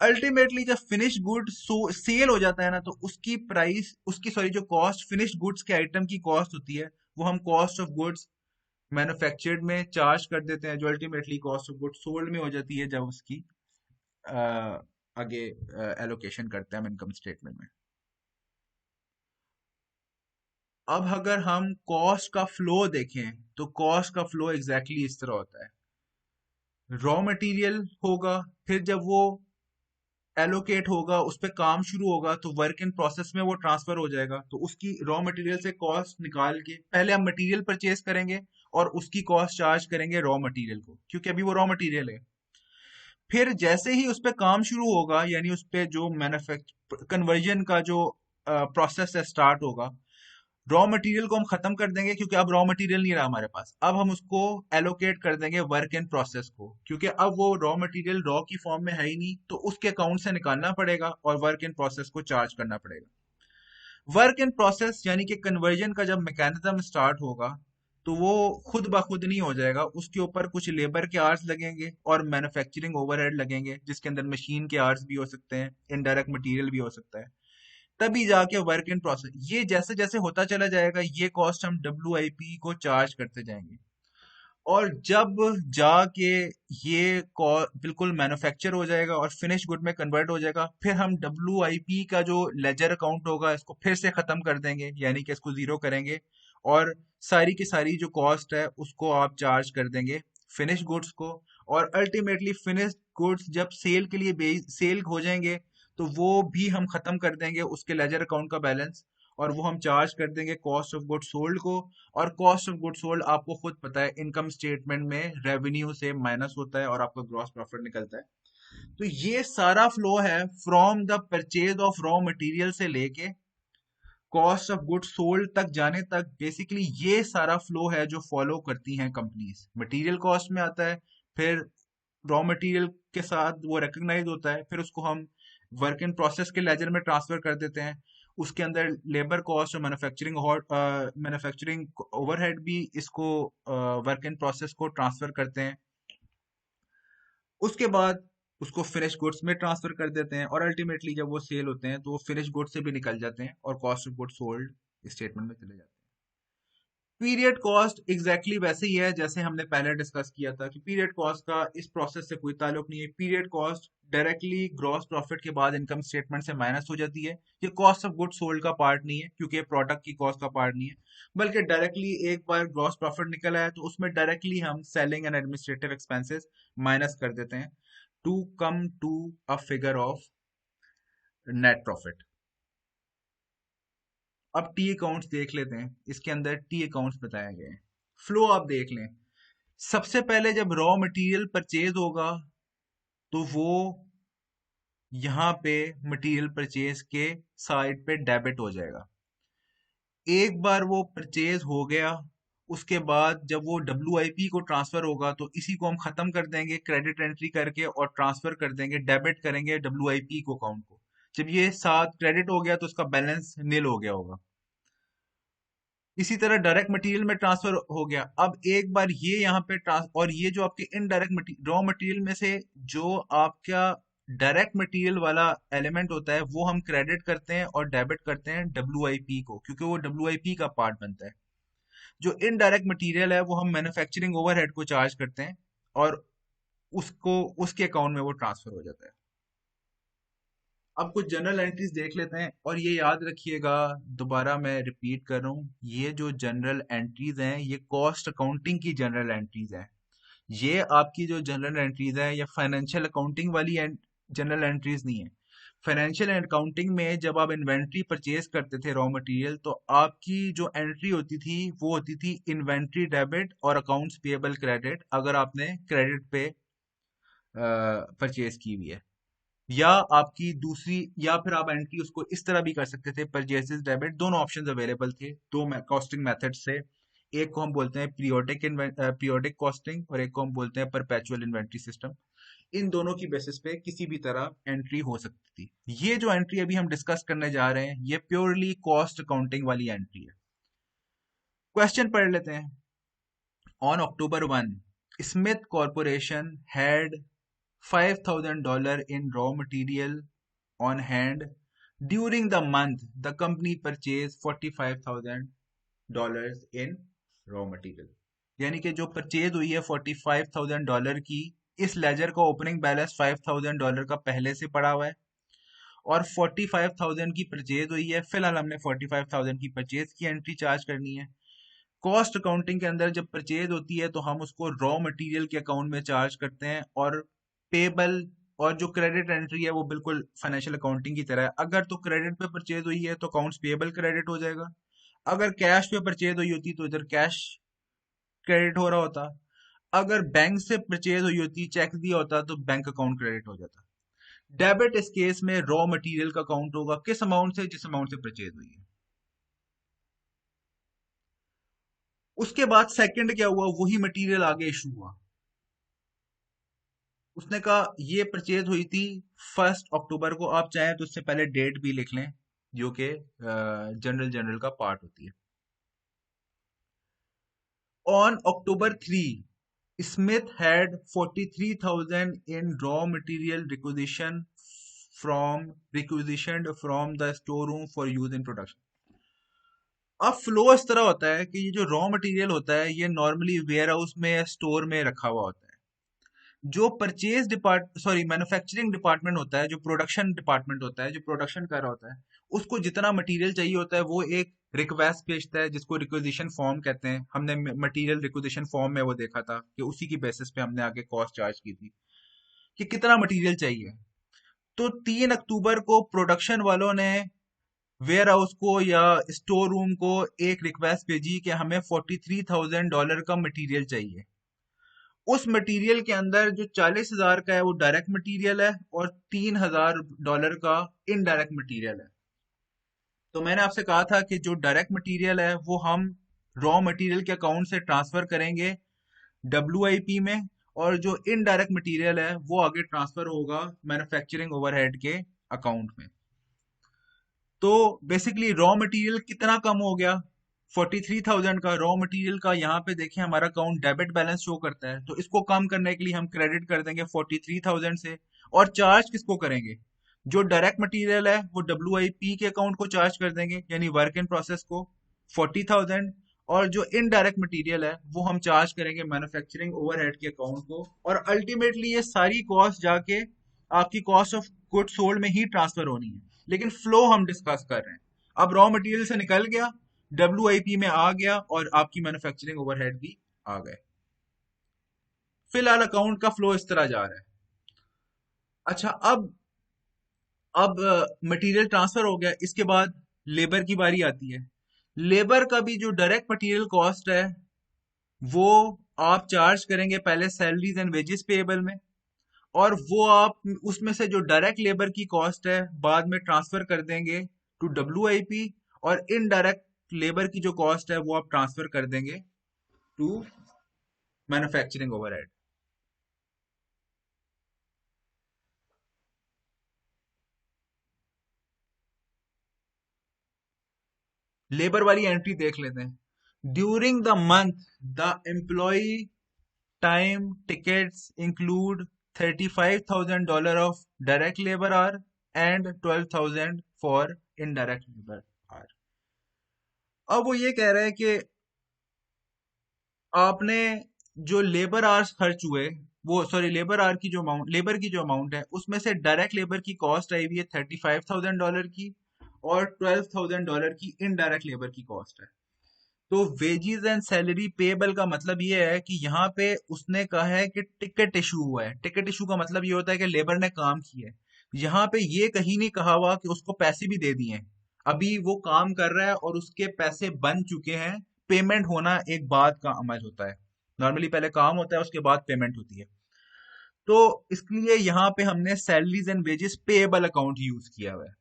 अल्टीमेटली जब फिनिश गुड सेल हो जाता है ना, तो उसकी प्राइस, उसकी सॉरी जो कॉस्ट फिनिश गुड्स के आइटम की कॉस्ट होती है, वो हम कॉस्ट ऑफ गुड्स मैन्युफैक्चर्ड में चार्ज कर देते हैं, जो ultimately cost of goods sold में हो जाती है जब उसकी आगे एलोकेशन करते हैं हम इनकम स्टेटमेंट में. अब अगर हम कॉस्ट का फ्लो देखें तो कॉस्ट का फ्लो एग्जैक्टली इस तरह होता है. रॉ मटेरियल होगा, फिर जब वो एलोकेट होगा, उस पर काम शुरू होगा, तो वर्क इन प्रोसेस में वो ट्रांसफर हो जाएगा. तो उसकी रॉ मटेरियल से कॉस्ट निकाल के पहले हम मटेरियल परचेज करेंगे और उसकी कॉस्ट चार्ज करेंगे रॉ मटेरियल को, क्योंकि अभी वो रॉ मटेरियल है. फिर जैसे ही उस पर काम शुरू होगा, यानी उस पर जो मैन्युफैक्चर कन्वर्जन का जो प्रोसेस है स्टार्ट होगा, रॉ मटेरियल को हम खत्म कर देंगे, क्योंकि अब रॉ मटेरियल नहीं रहा हमारे पास. अब हम उसको एलोकेट कर देंगे वर्क इन प्रोसेस को, क्योंकि अब वो रॉ मटेरियल रॉ की फॉर्म में है ही नहीं, तो उसके अकाउंट से निकालना पड़ेगा और वर्क इन प्रोसेस को चार्ज करना पड़ेगा. वर्क इन प्रोसेस यानी कि कन्वर्जन का जब मैकेनिज्म स्टार्ट होगा, तो वो खुद ब खुद नहीं हो जाएगा. उसके ऊपर कुछ लेबर के आवर्स लगेंगे और मैन्युफैक्चरिंग ओवरहेड लगेंगे, जिसके अंदर मशीन के आवर्स भी हो सकते हैं, इनडायरेक्ट मटेरियल भी हो सकता है. तभी जाके वर्क इन प्रोसेस, ये जैसे जैसे होता चला जाएगा, ये कॉस्ट हम WIP को चार्ज करते जाएंगे. और जब जाके ये बिल्कुल मैन्युफैक्चर हो जाएगा और फिनिश गुड में कन्वर्ट हो जाएगा, फिर हम WIP का जो लेजर अकाउंट होगा इसको फिर से खत्म कर देंगे, यानी कि इसको जीरो करेंगे, और सारी की सारी जो कॉस्ट है उसको आप चार्ज कर देंगे फिनिश गुड्स को. और अल्टीमेटली फिनिश गुड्स जब सेल के लिए सेल हो जाएंगे, तो वो भी हम खत्म कर देंगे उसके लेजर अकाउंट का बैलेंस, और वो हम चार्ज कर देंगे कॉस्ट ऑफ गुड्स सोल्ड को. और कॉस्ट ऑफ गुड्स सोल्ड आपको खुद पता है इनकम स्टेटमेंट में रेवेन्यू से माइनस होता है और आपका ग्रॉस प्रॉफिट निकलता है. तो ये सारा फ्लो है from the purchase of raw material से लेके कॉस्ट ऑफ गुड्स सोल्ड तक जाने तक. बेसिकली ये सारा फ्लो है जो फॉलो करती हैं कंपनीज. मटेरियल कॉस्ट में आता है, फिर रॉ मटेरियल के साथ वो रिकग्नाइज होता है, फिर उसको हम वर्क इन प्रोसेस के लेजर में ट्रांसफर कर देते हैं. उसके अंदर लेबर कॉस्ट और मैन्युफैक्चरिंग ओवरहेड भी इसको वर्क इन प्रोसेस को ट्रांसफर करते हैं. उसके बाद उसको फिनिश गुड्स में ट्रांसफर कर देते हैं, और अल्टीमेटली जब वो सेल होते हैं तो वो फिनिश गुड्स से भी निकल जाते हैं और cost of goods sold statement में चले जाते हैं. पीरियड कॉस्ट एग्जैक्टली वैसे ही है जैसे हमने पहले डिस्कस किया था कि पीरियड कॉस्ट का इस प्रोसेस से कोई ताल्लुक नहीं है। Period cost directly gross profit के बाद इनकम स्टेटमेंट से माइनस हो जाती है। ये कॉस्ट ऑफ गुड सोल्ड का पार्ट नहीं है क्योंकि ये प्रोडक्ट की कॉस्ट का पार्ट नहीं है, बल्कि डायरेक्टली एक बार ग्रॉस प्रॉफिट निकल आया तो उसमें डायरेक्टली हम selling and administrative expenses minus कर देते हैं to come to a figure of net profit. अब टी अकाउंट्स देख लेते हैं, इसके अंदर टी अकाउंट्स बताए गए हैं। फ्लो आप देख लें। सबसे पहले जब रॉ मटेरियल परचेज होगा तो वो यहाँ पे मटेरियल परचेज के साइड पे डेबिट हो जाएगा। एक बार वो परचेज हो गया उसके बाद जब वो WIP को ट्रांसफर होगा तो इसी को हम खत्म कर देंगे क्रेडिट एंट्री करके और ट्रांसफर कर देंगे, डेबिट करेंगे WIP को अकाउंट को। जब ये साथ क्रेडिट हो गया तो उसका बैलेंस नील हो गया होगा। इसी तरह डायरेक्ट मटेरियल में ट्रांसफर हो गया। अब एक बार ये यहाँ पे और ये जो आपके इनडायरेक्ट रॉ मटेरियल में से जो आपका डायरेक्ट मटेरियल वाला एलिमेंट होता है वो हम क्रेडिट करते हैं और डेबिट करते हैं WIP को, क्योंकि वो WIP का पार्ट बनता है। जो इनडायरेक्ट मटेरियल है वो हम मैन्युफैक्चरिंग ओवरहेड को चार्ज करते हैं और उसको उसके अकाउंट में वो ट्रांसफर हो जाता है। अब कुछ जनरल एंट्रीज देख लेते हैं और ये याद रखिएगा, दोबारा मैं रिपीट कर रहा हूँ, ये जो जनरल एंट्रीज हैं ये कॉस्ट अकाउंटिंग की जनरल एंट्रीज हैं। ये आपकी जो जनरल एंट्रीज है ये फाइनेंशियल अकाउंटिंग वाली जनरल एंट्रीज नहीं है। फाइनेंशियल अकाउंटिंग में जब आप इन्वेंट्री परचेज करते थे रॉ मटेरियल तो आपकी जो एंट्री होती थी वो होती थी इन्वेंट्री डेबिट और अकाउंट्स पेएबल क्रेडिट, अगर आपने क्रेडिट पे परचेज की हुई है। या आपकी दूसरी, या फिर आप एंट्री उसको इस तरह भी कर सकते थे, परचेजेस डेबिट, दोनों ऑप्शंस अवेलेबल थे दो कॉस्टिंग मेथड से। एक को हम बोलते हैं पीरियोडिक कॉस्टिंग और एक को हम बोलते हैं परपेचुअल इन्वेंट्री सिस्टम। इन दोनों की बेसिस पे किसी भी तरह एंट्री हो सकती थी। ये जो एंट्री अभी हम डिस्कस करने जा रहे हैं ये प्योरली कॉस्ट अकाउंटिंग वाली एंट्री है। क्वेश्चन पढ़ लेते हैं। On October 1, Smith corporation had $5,000 in raw material on hand. During the month, the company purchased $45,000 in raw material. यानी कि जो परचेज हुई है $45,000 की, इस लेजर का ओपनिंग बैलेंस $5,000 का पहले से पड़ा हुआ है और 45,000 की परचेज हुई है। फिलहाल हमने 45,000 की परचेज की एंट्री चार्ज करनी है। कॉस्ट अकाउंटिंग के अंदर जब परचेज होती है तो हम उसको रॉ मटेरियल के अकाउंट में चार्ज करते हैं और पेबल और जो क्रेडिट एंट्री है वो बिल्कुल फाइनेंशियल अकाउंटिंग की तरह है। अगर तो क्रेडिट पे परचेज हुई है तो अकाउंट्स पेबल क्रेडिट हो जाएगा, अगर कैश पे परचेज हुई होती तो इधर कैश क्रेडिट हो रहा होता, अगर बैंक से परचेज हुई होती, चेक दिया होता, तो बैंक अकाउंट क्रेडिट हो जाता। डेबिट इस केस में रॉ मटेरियल का अकाउंट होगा, किस अमाउंट से, जिस अमाउंट से परचेज हुई है। उसके बाद सेकंड क्या हुआ, वही मटेरियल आगे इशू हुआ। उसने कहा ये परचेज हुई थी 1 अक्टूबर को, आप चाहें तो उससे पहले डेट भी लिख लें जो कि जनरल जनरल का पार्ट होती है। On October 3, Smith had 43,000 in raw material requisition from the store room for use in production. अब फ्लो इस तरह होता है कि ये जो रॉ मटेरियल होता है ये नॉर्मली वेयर हाउस में या स्टोर में रखा हुआ होता है। जो परचेज मैन्युफैक्चरिंग डिपार्टमेंट होता है, जो प्रोडक्शन डिपार्टमेंट होता है, जो प्रोडक्शन कर रहा होता है, उसको जितना मटेरियल चाहिए होता है वो एक रिक्वेस्ट भेजता है जिसको रिक्वेजिशन फॉर्म कहते हैं। हमने मटेरियल रिक्वेजिशन फॉर्म में वो देखा था कि उसी की बेसिस पे हमने आगे कॉस्ट चार्ज की थी कि कितना मटेरियल चाहिए। तो 3 अक्टूबर को प्रोडक्शन वालों ने वेयर हाउस को या स्टोर रूम को एक रिक्वेस्ट भेजी कि हमें $43,000 का मटेरियल चाहिए। उस मटेरियल के अंदर जो 40,000 का है वो डायरेक्ट मटेरियल है और $3,000 का इनडायरेक्ट मटेरियल है। तो मैंने आपसे कहा था कि जो डायरेक्ट मटेरियल है वो हम रॉ मटेरियल के अकाउंट से ट्रांसफर करेंगे WIP में, और जो इनडायरेक्ट मटेरियल है वो आगे ट्रांसफर होगा मैन्युफैक्चरिंग ओवरहेड के अकाउंट में। तो बेसिकली रॉ मटेरियल कितना कम हो गया, 43,000 का रॉ मटेरियल का। यहाँ पे देखिए हमारा अकाउंट डेबिट बैलेंस शो करता है, तो इसको कम करने के लिए हम क्रेडिट कर देंगे 43,000 से। और चार्ज किसको करेंगे, जो डायरेक्ट मटेरियल है वो WIP के अकाउंट को चार्ज कर देंगे, यानी वर्क इन प्रोसेस को 40,000, और जो इनडायरेक्ट मटेरियल है वो हम चार्ज करेंगे मैन्युफैक्चरिंग ओवरहेड के अकाउंट को, और अल्टीमेटली ये सारी कॉस्ट जाके आपकी कॉस्ट ऑफ गुड सोल्ड में ही ट्रांसफर होनी है। लेकिन फ्लो हम डिस्कस कर रहे हैं। अब रॉ मटेरियल से निकल गया, डब्ल्यू में आ गया, और आपकी मैन्युफैक्चरिंग ओवरहेड भी आ गए। फिलहाल अकाउंट का फ्लो इस तरह जा रहा है। अच्छा, अब मटेरियल ट्रांसफर हो गया, इसके बाद लेबर की बारी आती है। लेबर का भी जो डायरेक्ट मटेरियल कॉस्ट है वो आप चार्ज करेंगे पहले सैलरीज एंड वेजेस पेएबल में, और वो आप उसमें से जो डायरेक्ट लेबर की कॉस्ट है बाद में ट्रांसफर कर देंगे टू डब्ल्यू, और इनडायरेक्ट लेबर की जो कॉस्ट है वो आप ट्रांसफर कर देंगे टू मैन्युफैक्चरिंग ओवरहेड। लेबर वाली एंट्री देख लेते हैं। During the month the employ time tickets include $35,000 of direct labor hour and 12,000 for indirect labor hour। अब वो ये कह रहे हैं कि आपने जो लेबर आवर्स खर्च हुए, वो सॉरी लेबर आवर की जो अमाउंट, लेबर की जो अमाउंट है उसमें से डायरेक्ट लेबर की कॉस्ट आई हुई है $35,000 की, और $12,000 की इनडायरेक्ट लेबर की कॉस्ट है। तो वेजेस एंड सैलरी पेएबल का मतलब ये है कि यहाँ पे उसने कहा है कि टिकट इशू हुआ है। टिकट इशू का मतलब ये होता है कि लेबर ने काम किया है। यहाँ पे ये कहीं नहीं कहा हुआ कि उसको पैसे भी दे दिए हैं। अभी वो काम कर रहा है और उसके पैसे बन चुके हैं। पेमेंट होना एक बाद का अमल होता है। नॉर्मली पहले काम होता है, उसके बाद पेमेंट होती है। तो इसलिए यहाँ पे हमने salaries and wages payable account use किया हुआ है।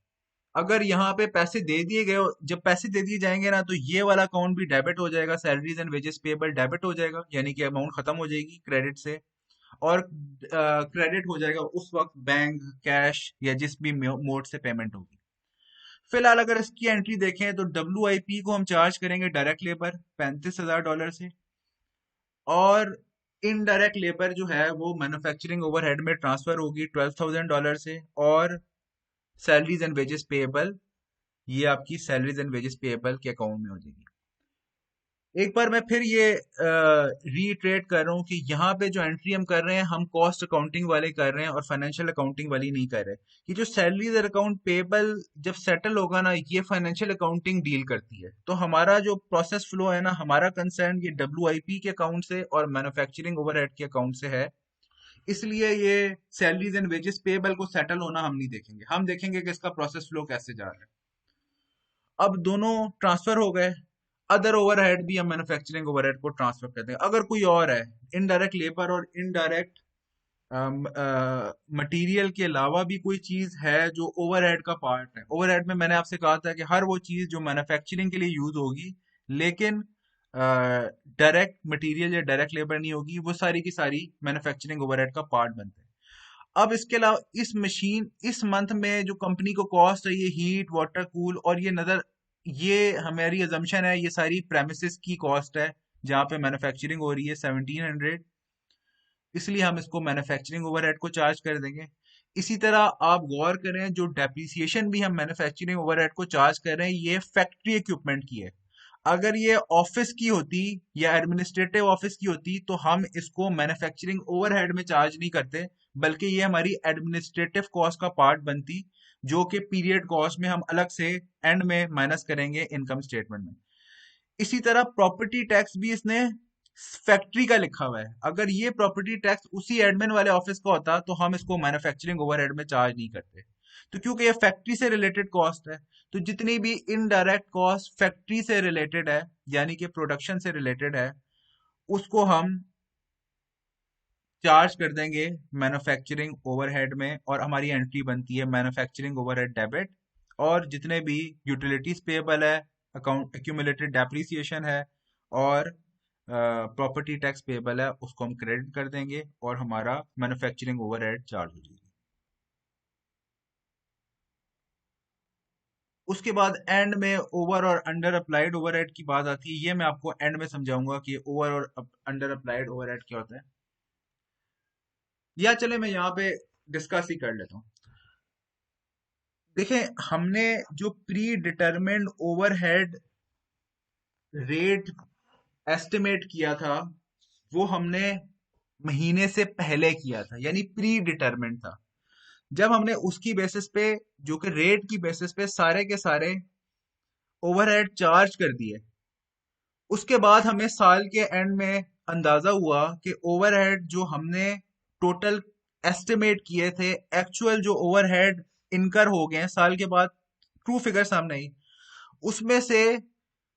अगर यहाँ पे पैसे दे दिए गए, जब पैसे दे दिए जाएंगे ना, तो ये वाला अकाउंट भी डेबिट हो जाएगा, salaries and wages payable debit हो जाएगा, यानी कि अमाउंट खत्म हो जाएगी क्रेडिट से। और क्रेडिट हो जाएगा उस वक्त बैंक, कैश या जिस भी मोड से पेमेंट होगी। फिलहाल अगर इसकी एंट्री देखें तो डब्ल्यू को हम चार्ज करेंगे डायरेक्ट लेबर $35,000 से, और इनडायरेक्ट लेबर जो है वो मैन्युफैक्चरिंग ओवरहेड में ट्रांसफर होगी $12,000 से, और सैलरीज एंड वेजेस पेएबल, ये आपकी सैलरीज एंड वेजेस पेएबल के अकाउंट में हो जाएगी। एक बार मैं फिर ये रीट्रेट कर रहा हूँ कि यहाँ पे जो एंट्री हम कर रहे हैं हम कॉस्ट अकाउंटिंग वाले कर रहे हैं और फाइनेंशियल अकाउंटिंग वाली नहीं कर रहे। ये जो सैलरीज अकाउंट पेएबल जब सेटल होगा ना, ये फाइनेंशियल अकाउंटिंग डील करती है। तो हमारा जो प्रोसेस फ्लो है ना, हमारा कंसर्न ये डब्ल्यू के अकाउंट से और मैन्युफैक्चरिंग ओवरहेड के अकाउंट से है। इसलिए ये सैलरीज एंड वेजेस पेएबल को सेटल होना हम नहीं देखेंगे, हम देखेंगे कि इसका प्रोसेस फ्लो कैसे जा रहा है। अब दोनों ट्रांसफर हो गए। अदर ओवरहेड भी हम मैन्युफैक्चरिंग ओवरहेड को ट्रांसफर करते हैं। अगर कोई और है, इनडायरेक्ट लेबर और इनडायरेक्ट मटेरियल के अलावा भी कोई चीज है जो ओवरहेड का पार्ट है। ओवरहेड में मैंने आपसे कहा था कि हर वो चीज जो मैन्युफैक्चरिंग के लिए यूज होगी लेकिन डायरेक्ट मटेरियल या डायरेक्ट लेबर नहीं होगी, वो सारी की सारी मैन्युफैक्चरिंग ओवरहेड का पार्ट बनते हैं। अब इसके अलावा इस मशीन, इस मंथ में जो कंपनी को कॉस्ट है, ये हीट, वाटर कूल और ये नजर, ये हमारी अजम्पशन है, ये सारी प्रेमिसेस की कॉस्ट है जहाँ पे मैन्युफैक्चरिंग हो रही है 1700, इसलिए हम इसको मैन्युफैक्चरिंग ओवरहेड को चार्ज कर देंगे। इसी तरह आप गौर करें, जो डेप्रिसिएशन भी हम मैन्युफैक्चरिंग ओवरहेड को चार्ज कर रहे हैं ये फैक्ट्री इक्विपमेंट की है। अगर ये ऑफिस की होती या एडमिनिस्ट्रेटिव ऑफिस की होती तो हम इसको मैन्युफैक्चरिंग ओवरहेड में चार्ज नहीं करते, बल्कि ये हमारी एडमिनिस्ट्रेटिव कॉस्ट का पार्ट बनती, जो कि पीरियड कॉस्ट में हम अलग से एंड में माइनस करेंगे इनकम स्टेटमेंट में। इसी तरह प्रॉपर्टी टैक्स भी इसने फैक्ट्री का लिखा हुआ है। अगर ये प्रॉपर्टी टैक्स उसी एडमिन वाले ऑफिस का होता तो हम इसको मैन्युफैक्चरिंग ओवरहेड में चार्ज नहीं करते। तो क्योंकि ये फैक्ट्री से रिलेटेड कॉस्ट है, तो जितनी भी इनडायरेक्ट कॉस्ट फैक्ट्री से रिलेटेड है, यानी कि प्रोडक्शन से रिलेटेड है, उसको हम चार्ज कर देंगे मैन्युफैक्चरिंग ओवरहेड में, और हमारी एंट्री बनती है मैन्युफैक्चरिंग ओवरहेड डेबिट। और जितने भी यूटिलिटीज पेएबल है, अकाउंट एक्यूमुलेटेड डेप्रिसिएशन है, और प्रॉपर्टी टैक्स पेएबल है, उसको हम क्रेडिट कर देंगे और हमारा मैन्युफैक्चरिंग ओवरहेड चार्ज हो जाएगी। उसके बाद एंड में ओवर और अंडर अप्लाइड ओवरहेड की बात आती है। ये मैं आपको एंड में समझाऊंगा कि ओवर और अंडर अप्लाइड ओवरहेड क्या होता है। या चले मैं यहाँ पे डिस्कस ही कर लेता हूँ। देखें, हमने जो pre determined overhead rate estimate किया था वो हमने महीने से पहले किया था, यानी प्री डिटरमिन्ड था। जब हमने उसकी बेसिस पे, जो कि रेट की बेसिस पे सारे के सारे ओवरहेड चार्ज कर दिए, उसके बाद हमें साल के एंड में अंदाजा हुआ कि ओवरहेड जो हमने टोटल एस्टिमेट किए थे, एक्चुअल जो ओवरहेड इनकर हो गए हैं साल के बाद, ट्रू फिगर सामने आई, उसमें से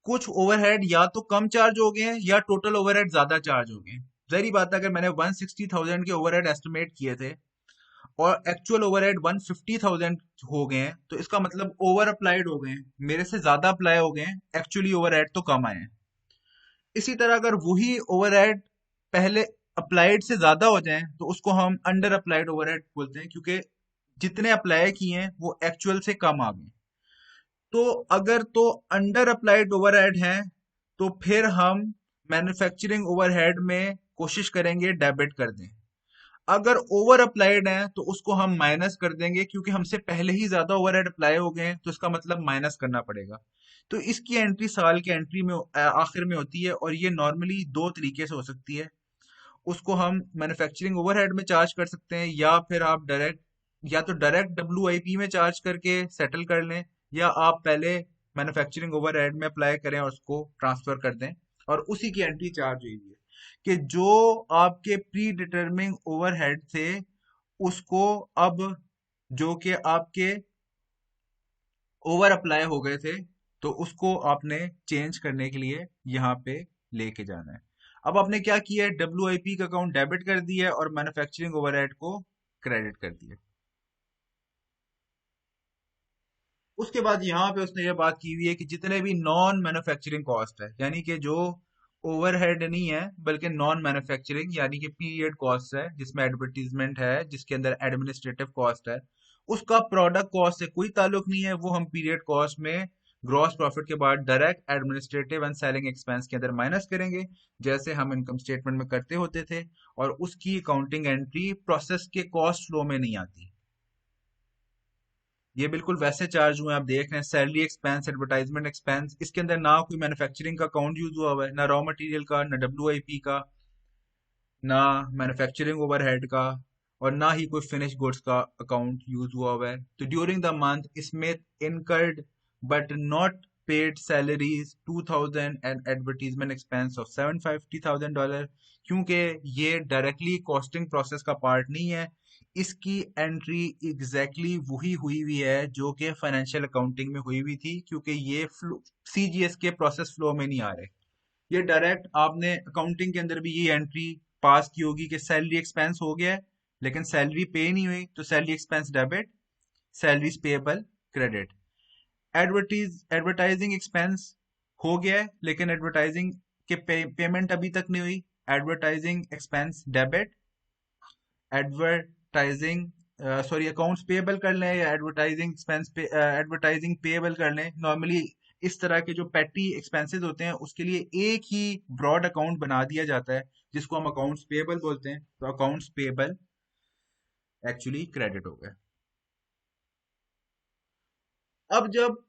कुछ ओवरहेड या तो कम चार्ज हो गए हैं या टोटल ओवरहेड ज्यादा चार्ज हो गए हैं। जहरी बात है, अगर मैंने 160,000 के ओवरहेड एस्टिमेट किए थे और एक्चुअल ओवरहेड 150,000 हो गए हैं, तो इसका मतलब ओवर अप्लाइड हो गए हैं, मेरे से ज्यादा अप्लाई हो गए हैं, एक्चुअली ओवरहेड तो कम आए हैं। इसी तरह अगर वही ओवरहेड पहले अप्लाइड से ज्यादा हो जाएं तो उसको हम अंडर अप्लाइड ओवरहेड बोलते हैं, क्योंकि जितने अप्लाई किए हैं वो एक्चुअल से कम आ गए। तो अगर तो अंडर अप्लाइड ओवरहेड हैं तो फिर हम मैन्युफैक्चरिंग ओवरहेड में कोशिश करेंगे डेबिट कर दें। अगर ओवर अप्लाइड है तो उसको हम माइनस कर देंगे, क्योंकि हमसे पहले ही ज्यादा ओवरहेड अप्लाई हो गए हैं, तो इसका मतलब माइनस करना पड़ेगा। तो इसकी एंट्री साल के एंट्री में आखिर में होती है, और ये नॉर्मली दो तरीके से हो सकती है। उसको हम मैन्युफैक्चरिंग ओवरहेड में चार्ज कर सकते हैं, या फिर आप डायरेक्ट, या तो डायरेक्ट WIP में चार्ज करके सेटल कर लें, या आप पहले मैन्युफैक्चरिंग ओवरहेड में अप्लाई करें और उसको ट्रांसफर कर दें, और उसी की एंट्री चार्ज हुई है कि जो आपके प्री डिटरमिंग ओवरहेड थे उसको अब, जो कि आपके ओवर अप्लाई हो गए थे, तो उसको आपने चेंज करने के लिए यहाँ पे लेके जाना है। अब आपने क्या किया है, WIP का अकाउंट डेबिट कर दिया है और मैन्युफैक्चरिंग ओवरहेड को क्रेडिट कर दिया। उसके बाद यहाँ पे उसने ये बात की हुई है कि जितने भी नॉन मैन्युफैक्चरिंग कॉस्ट है, यानी कि जो ओवरहेड नहीं है बल्कि नॉन मैन्युफैक्चरिंग, यानी कि पीरियड कॉस्ट है, जिसमें एडवर्टीजमेंट है, जिसके अंदर एडमिनिस्ट्रेटिव कॉस्ट है, उसका प्रोडक्ट कॉस्ट से कोई ताल्लुक नहीं है, वो हम पीरियड कॉस्ट में ग्रॉस प्रॉफिट के बाद direct administrative and selling expense के अंदर माइनस करेंगे, जैसे हम इनकम स्टेटमेंट में करते होते थे, और उसकी अकाउंटिंग एंट्री प्रोसेस के कॉस्ट फ्लो में नहीं आती। ये बिल्कुल वैसे चार्ज हुए आप देख रहे हैं, सैलरी एक्सपेंस, एडवर्टाइजमेंट एक्सपेंस, इसके अंदर ना कोई मैन्युफैक्चरिंग का अकाउंट यूज हुआ हुआ है, ना रॉ मटेरियल का, ना WIP का, ना मैन्युफैक्चरिंग ओवरहेड का, और ना ही कोई फिनिश गुड्स का अकाउंट यूज हुआ हुआ है। तो ड्यूरिंग द मंथ इसमें incurred but not paid salaries 2,000 and advertisement expense of $750,000, क्योंकि ये डायरेक्टली कॉस्टिंग प्रोसेस का पार्ट नहीं है। इसकी एंट्री एग्जैक्टली वही हुई हुई है जो कि फाइनेंशियल अकाउंटिंग में हुई हुई थी, क्योंकि ये CGS के प्रोसेस फ्लो में नहीं आ रहे। ये डायरेक्ट आपने अकाउंटिंग के अंदर भी ये एंट्री पास की होगी कि सैलरी एक्सपेंस हो गया है लेकिन सैलरी पे नहीं हुई, तो salary expense debit, salaries payable credit. Advertising expense हो गया है लेकिन एडवर्टाइजिंग के पेमेंट अभी तक नहीं हुई, advertising expense debit, advertising sorry accounts payable कर लें, या एडवर्टाइजिंग एक्सपेंस पे एडवर्टाइजिंग पेएबल कर लें। नॉर्मली इस तरह के जो पेटी एक्सपेंसेस होते हैं उसके लिए एक ही ब्रॉड अकाउंट बना दिया जाता है, जिसको हम अकाउंट्स पेएबल बोलते हैं। तो अकाउंट्स पेएबल एक्चुअली क्रेडिट हो गया। अब जब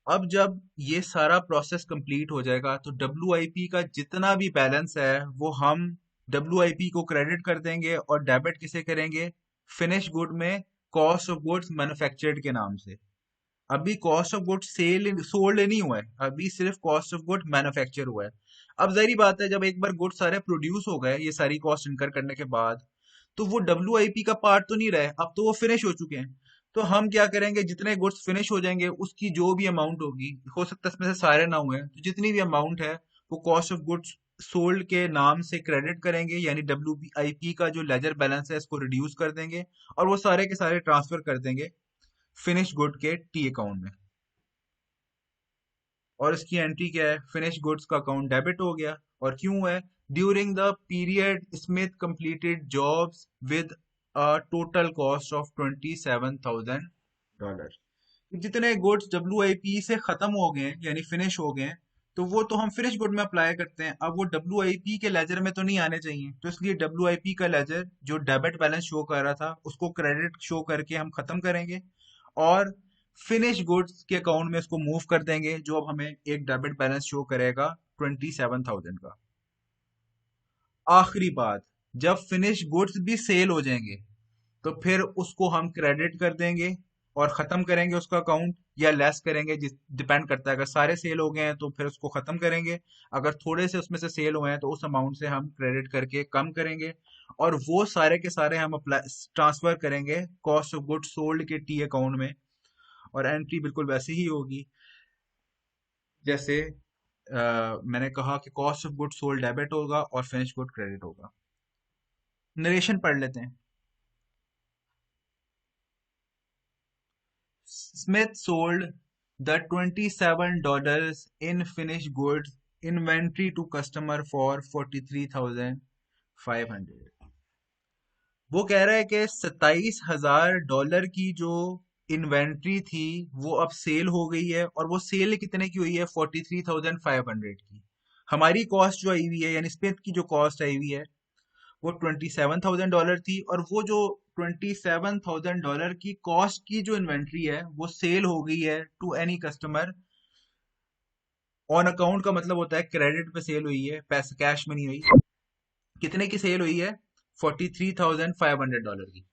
अब जब ये सारा प्रोसेस कंप्लीट हो जाएगा तो WIP का जितना भी बैलेंस है वो हम WIP को क्रेडिट कर देंगे, और डेबिट किसे करेंगे, फिनिश गुड में कॉस्ट ऑफ गुड्स मैन्युफैक्चर्ड के नाम से। अभी cost of goods sale sold नहीं हुआ है, अभी सिर्फ कॉस्ट ऑफ गुड मैन्युफैक्चर हुआ है। अब जाहिर बात है, जब एक बार गुड्स सारे प्रोड्यूस हो गए ये सारी कॉस्ट इनकर करने के बाद, तो वो WIP का पार्ट तो नहीं रहे, अब तो वो फिनिश हो चुके हैं। तो हम क्या करेंगे, जितने गुड्स फिनिश हो जाएंगे उसकी जो भी अमाउंट होगी, हो सकता है इसमें से सारे ना हुए, तो जितनी भी अमाउंट है वो कॉस्ट ऑफ गुड्स सोल्ड के नाम से क्रेडिट करेंगे, यानी WIP का जो लेजर बैलेंस है इसको रिड्यूस कर देंगे, और वो सारे के सारे ट्रांसफर कर देंगे फिनिश गुड के T अकाउंट में। और इसकी एंट्री क्या है, फिनिश गुड्स का अकाउंट डेबिट हो गया। और क्यों है, during the period Smith completed jobs with a total cost of $27,000। जितने गुड्स WIP से खत्म हो गए हैं यानी फिनिश हो गए हैं, तो वो तो हम फिनिश गुड में अप्लाई करते हैं, अब वो WIP के लेजर में तो नहीं आने चाहिए, तो इसलिए WIP का लेजर जो डेबिट बैलेंस शो कर रहा था उसको क्रेडिट शो करके हम खत्म करेंगे, और फिनिश गुड्स के अकाउंट में इसको मूव कर देंगे, जो अब हमें एक डेबिट बैलेंस शो करेगा 27,000 का। आखिरी बात, जब फिनिश गुड्स भी सेल हो जाएंगे तो फिर उसको हम क्रेडिट कर देंगे और खत्म करेंगे उसका अकाउंट, या लेस करेंगे, जिस डिपेंड करता है। अगर सारे सेल हो गए हैं तो फिर उसको खत्म करेंगे, अगर थोड़े से उसमें से सेल हुए हैं तो उस अमाउंट से हम क्रेडिट करके कम करेंगे, और वो सारे के सारे हम अप्लाई ट्रांसफर करेंगे कॉस्ट ऑफ गुड्स सोल्ड के टी अकाउंट में। और एंट्री बिल्कुल वैसी ही होगी जैसे मैंने कहा कि cost of goods sold debit होगा और फिनिश गुड क्रेडिट होगा। नरेशन पढ़ लेते हैं। Smith sold the $27 in finished goods inventory to customer for 43,500। वो कह रहा है कि $27,000 की जो इन्वेंट्री थी वो अब सेल हो गई है, और वो सेल कितने की हुई है? 43,500 की। हमारी कॉस्ट जो आई हुई है, यानी स्मिथ की जो कॉस्ट आई हुई है, वो $27,000 थी, और वो जो $27,000 की कॉस्ट की जो इन्वेंट्री है वो सेल हो गई है to any customer on account. का मतलब होता है क्रेडिट पे सेल हुई है, पैसे कैश में नहीं हुई। कितने की सेल हुई है? $43,500 की।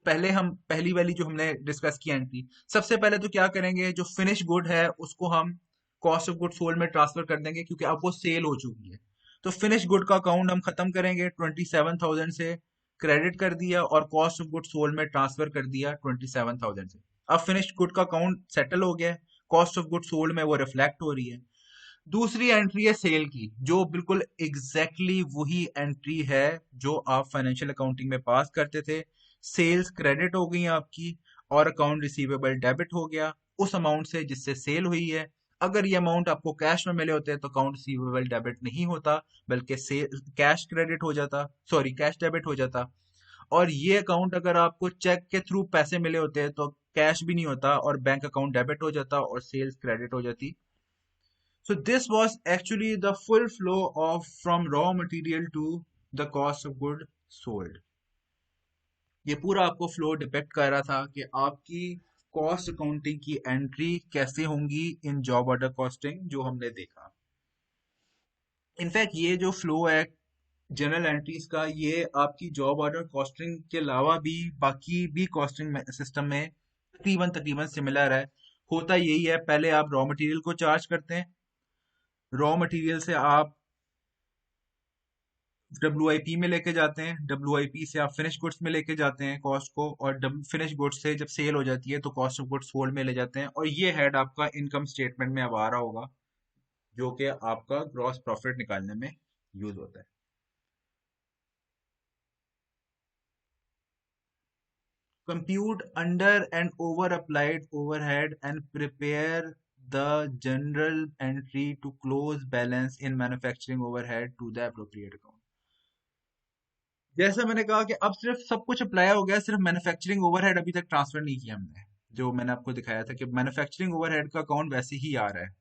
पहले हम पहली वाली जो हमने डिस्कस की एंट्री, सबसे पहले तो क्या करेंगे, जो फिनिश गुड है उसको हम कॉस्ट ऑफ गुड सोल्ड में ट्रांसफर कर देंगे, क्योंकि अब वो सेल हो चुकी है। तो फिनिश गुड का अकाउंट हम खत्म करेंगे, 27,000 से क्रेडिट कर दिया और कॉस्ट ऑफ गुड सोल्ड में ट्रांसफर कर दिया 27,000 से। अब फिनिश गुड का अकाउंट सेटल हो गया, कॉस्ट ऑफ गुड सोल्ड में वो रिफ्लेक्ट हो रही है। दूसरी एंट्री है सेल की, जो बिल्कुल एग्जैक्टली वही एंट्री है जो आप फाइनेंशियल अकाउंटिंग में पास करते थे। सेल्स क्रेडिट हो गई आपकी और अकाउंट रिसीवेबल डेबिट हो गया उस अमाउंट से जिससे सेल हुई है। अगर ये अमाउंट आपको कैश में मिले होते तो अकाउंट रिसीवेबल डेबिट नहीं होता, बल्कि सेल कैश क्रेडिट हो जाता, सॉरी कैश डेबिट हो जाता। और ये अकाउंट अगर आपको चेक के थ्रू पैसे मिले होते तो कैश भी नहीं होता और बैंक अकाउंट डेबिट हो जाता और सेल्स क्रेडिट हो जाती। So this was actually the full flow of from raw material to the cost of good sold। ये पूरा आपको फ्लो डिपेक्ट कर रहा था कि आपकी कॉस्ट अकाउंटिंग की एंट्री कैसे होंगी इन जॉब ऑर्डर कॉस्टिंग जो हमने देखा। इनफैक्ट ये जो फ्लो है जनरल एंट्रीज का, ये आपकी जॉब ऑर्डर कॉस्टिंग के अलावा भी बाकी भी कॉस्टिंग सिस्टम में तकरीबन तकरीबन सिमिलर है। होता यही है, पहले आप रॉ मटेरियल को चार्ज करते हैं, रॉ मटेरियल से आप WIP में लेके जाते हैं, WIP से आप फिनिश गुड्स में लेके जाते हैं कॉस्ट को, और फिनिश गुड्स से जब सेल हो जाती है तो कॉस्ट ऑफ गुड्स सोल्ड में ले जाते हैं। और ये हेड आपका इनकम स्टेटमेंट में अब आ रहा होगा, जो कि आपका ग्रॉस प्रॉफिट निकालने में यूज होता है। Compute under and over applied overhead and prepare the general entry to close balance in manufacturing overhead to the appropriate account. जैसा मैंने कहा कि अब सिर्फ सब कुछ अप्लाई हो गया, सिर्फ मैन्युफैक्चरिंग ओवरहेड अभी तक ट्रांसफर नहीं किया हमने। जो मैंने आपको दिखाया था कि मैन्युफैक्चरिंग ओवरहेड का अकाउंट वैसे ही आ रहा है।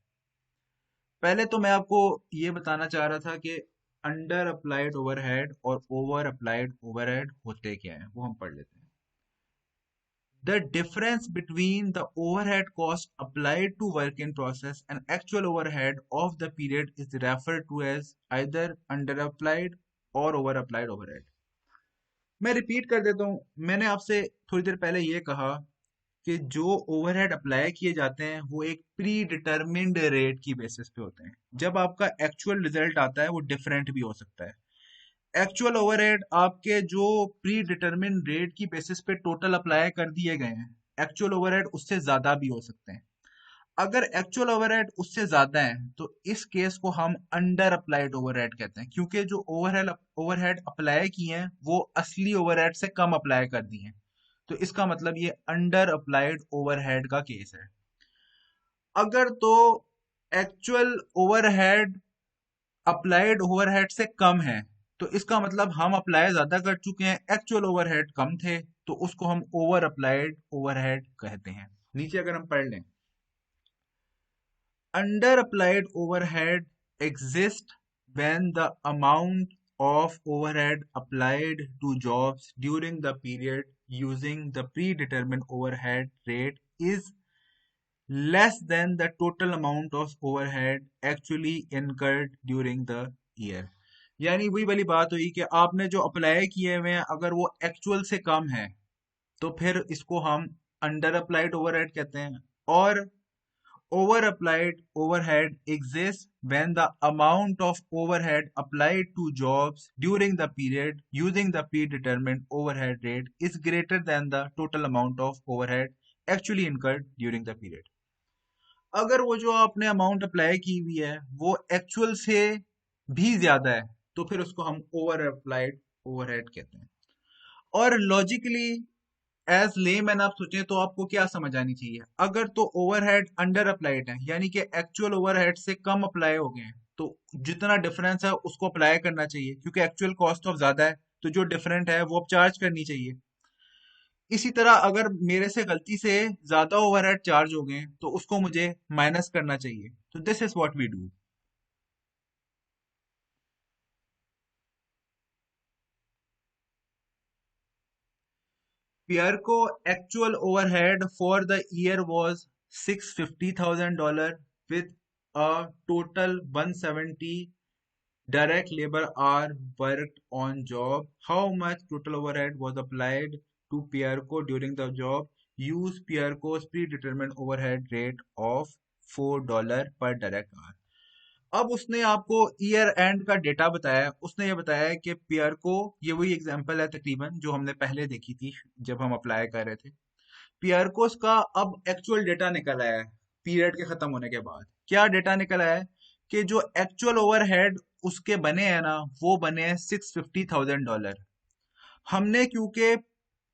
पहले तो मैं आपको ये बताना चाह रहा था कि अंडर अप्लाइड ओवरहेड और ओवर अप्लाइड ओवरहेड होते क्या है, वो हम पढ़ लेते हैं। The difference between the overhead cost applied to work in process and actual overhead of the period is referred to as either under applied or over applied overhead। मैं repeat कर देता हूँ, मैंने आपसे थोड़ी देर पहले ये कहा कि जो ओवरहेड अप्लाई किए जाते हैं वो एक प्री डिटर्मिन्ड रेट की बेसिस पे होते हैं। जब आपका एक्चुअल रिजल्ट आता है वो डिफरेंट भी हो सकता है। एक्चुअल ओवरहेड आपके जो प्री डिटर्मिन्ड रेट की बेसिस पे टोटल अप्लाई कर दिए गए हैं, एक्चुअल ओवरहेड उससे ज्यादा भी हो सकते हैं। अगर एक्चुअल ओवरहेड उससे ज्यादा है तो इस केस को हम अंडर अप्लाइड ओवरहेड कहते हैं, क्योंकि जो ओवरहेड अप्लाई किए हैं वो असली ओवरहेड से कम अप्लाई कर दिए हैं। तो इसका मतलब ये अंडर अप्लाइड ओवरहेड का केस है। अगर तो एक्चुअल ओवरहेड अप्लाइड ओवरहेड से कम है तो इसका मतलब हम अप्लाई ज्यादा कर चुके हैं, एक्चुअल ओवरहेड कम थे, तो उसको हम ओवर अप्लाइड ओवरहेड कहते हैं। नीचे अगर हम पढ़ लें, under applied overhead exists when the amount of overhead applied to jobs during the period using the predetermined overhead rate is less than the total amount of overhead actually incurred during the year। यानी वही वाली बात हुई कि आपने जो apply किए हुए हैं अगर वो एक्चुअल से कम है तो फिर इसको हम अंडर अप्लाइड ओवरहेड कहते हैं। और over applied overhead exists when the amount of overhead applied to jobs during the period using the predetermined overhead rate is greater than the total amount of overhead actually incurred during the period। अगर वो जो आपने amount apply की हुई है वो actual से भी ज्यादा है तो फिर उसको हम ओवर अप्लाइड ओवरहेड कहते हैं। और लॉजिकली एज लेमैन आप सोचें तो आपको क्या समझ आनी चाहिए, अगर तो ओवरहेड अंडर अप्लाइड है यानी कि एक्चुअल ओवरहेड से कम अप्लाई हो गए हैं तो जितना डिफरेंस है उसको अप्लाई करना चाहिए क्योंकि एक्चुअल कॉस्ट ऑफ ज्यादा है तो जो डिफरेंट है वो अब चार्ज करनी चाहिए। इसी तरह अगर मेरे से गलती से ज्यादा ओवरहेड चार्ज हो गए तो उसको मुझे माइनस करना चाहिए। तो this is what we do. Pierco actual overhead for the year was $650,000 with a total 170 direct labor hour worked on job. How much total overhead was applied to Pierco during the job? Use Pierco's predetermined overhead rate of $4 per direct hour। अब उसने आपको year and का data बताया, उसने ये बताया है कि पीआर को, ये वही एग्जांपल है तकरीबन जो हमने पहले देखी थी जब हम अप्लाई कर रहे थे। पीआर को का अब एक्चुअल डेटा निकल आया है पीरियड के खत्म होने के बाद। क्या डेटा निकल आया है कि जो एक्चुअल ओवरहेड उसके बने हैं ना वो बने हैं $650,000। हमने क्योंकि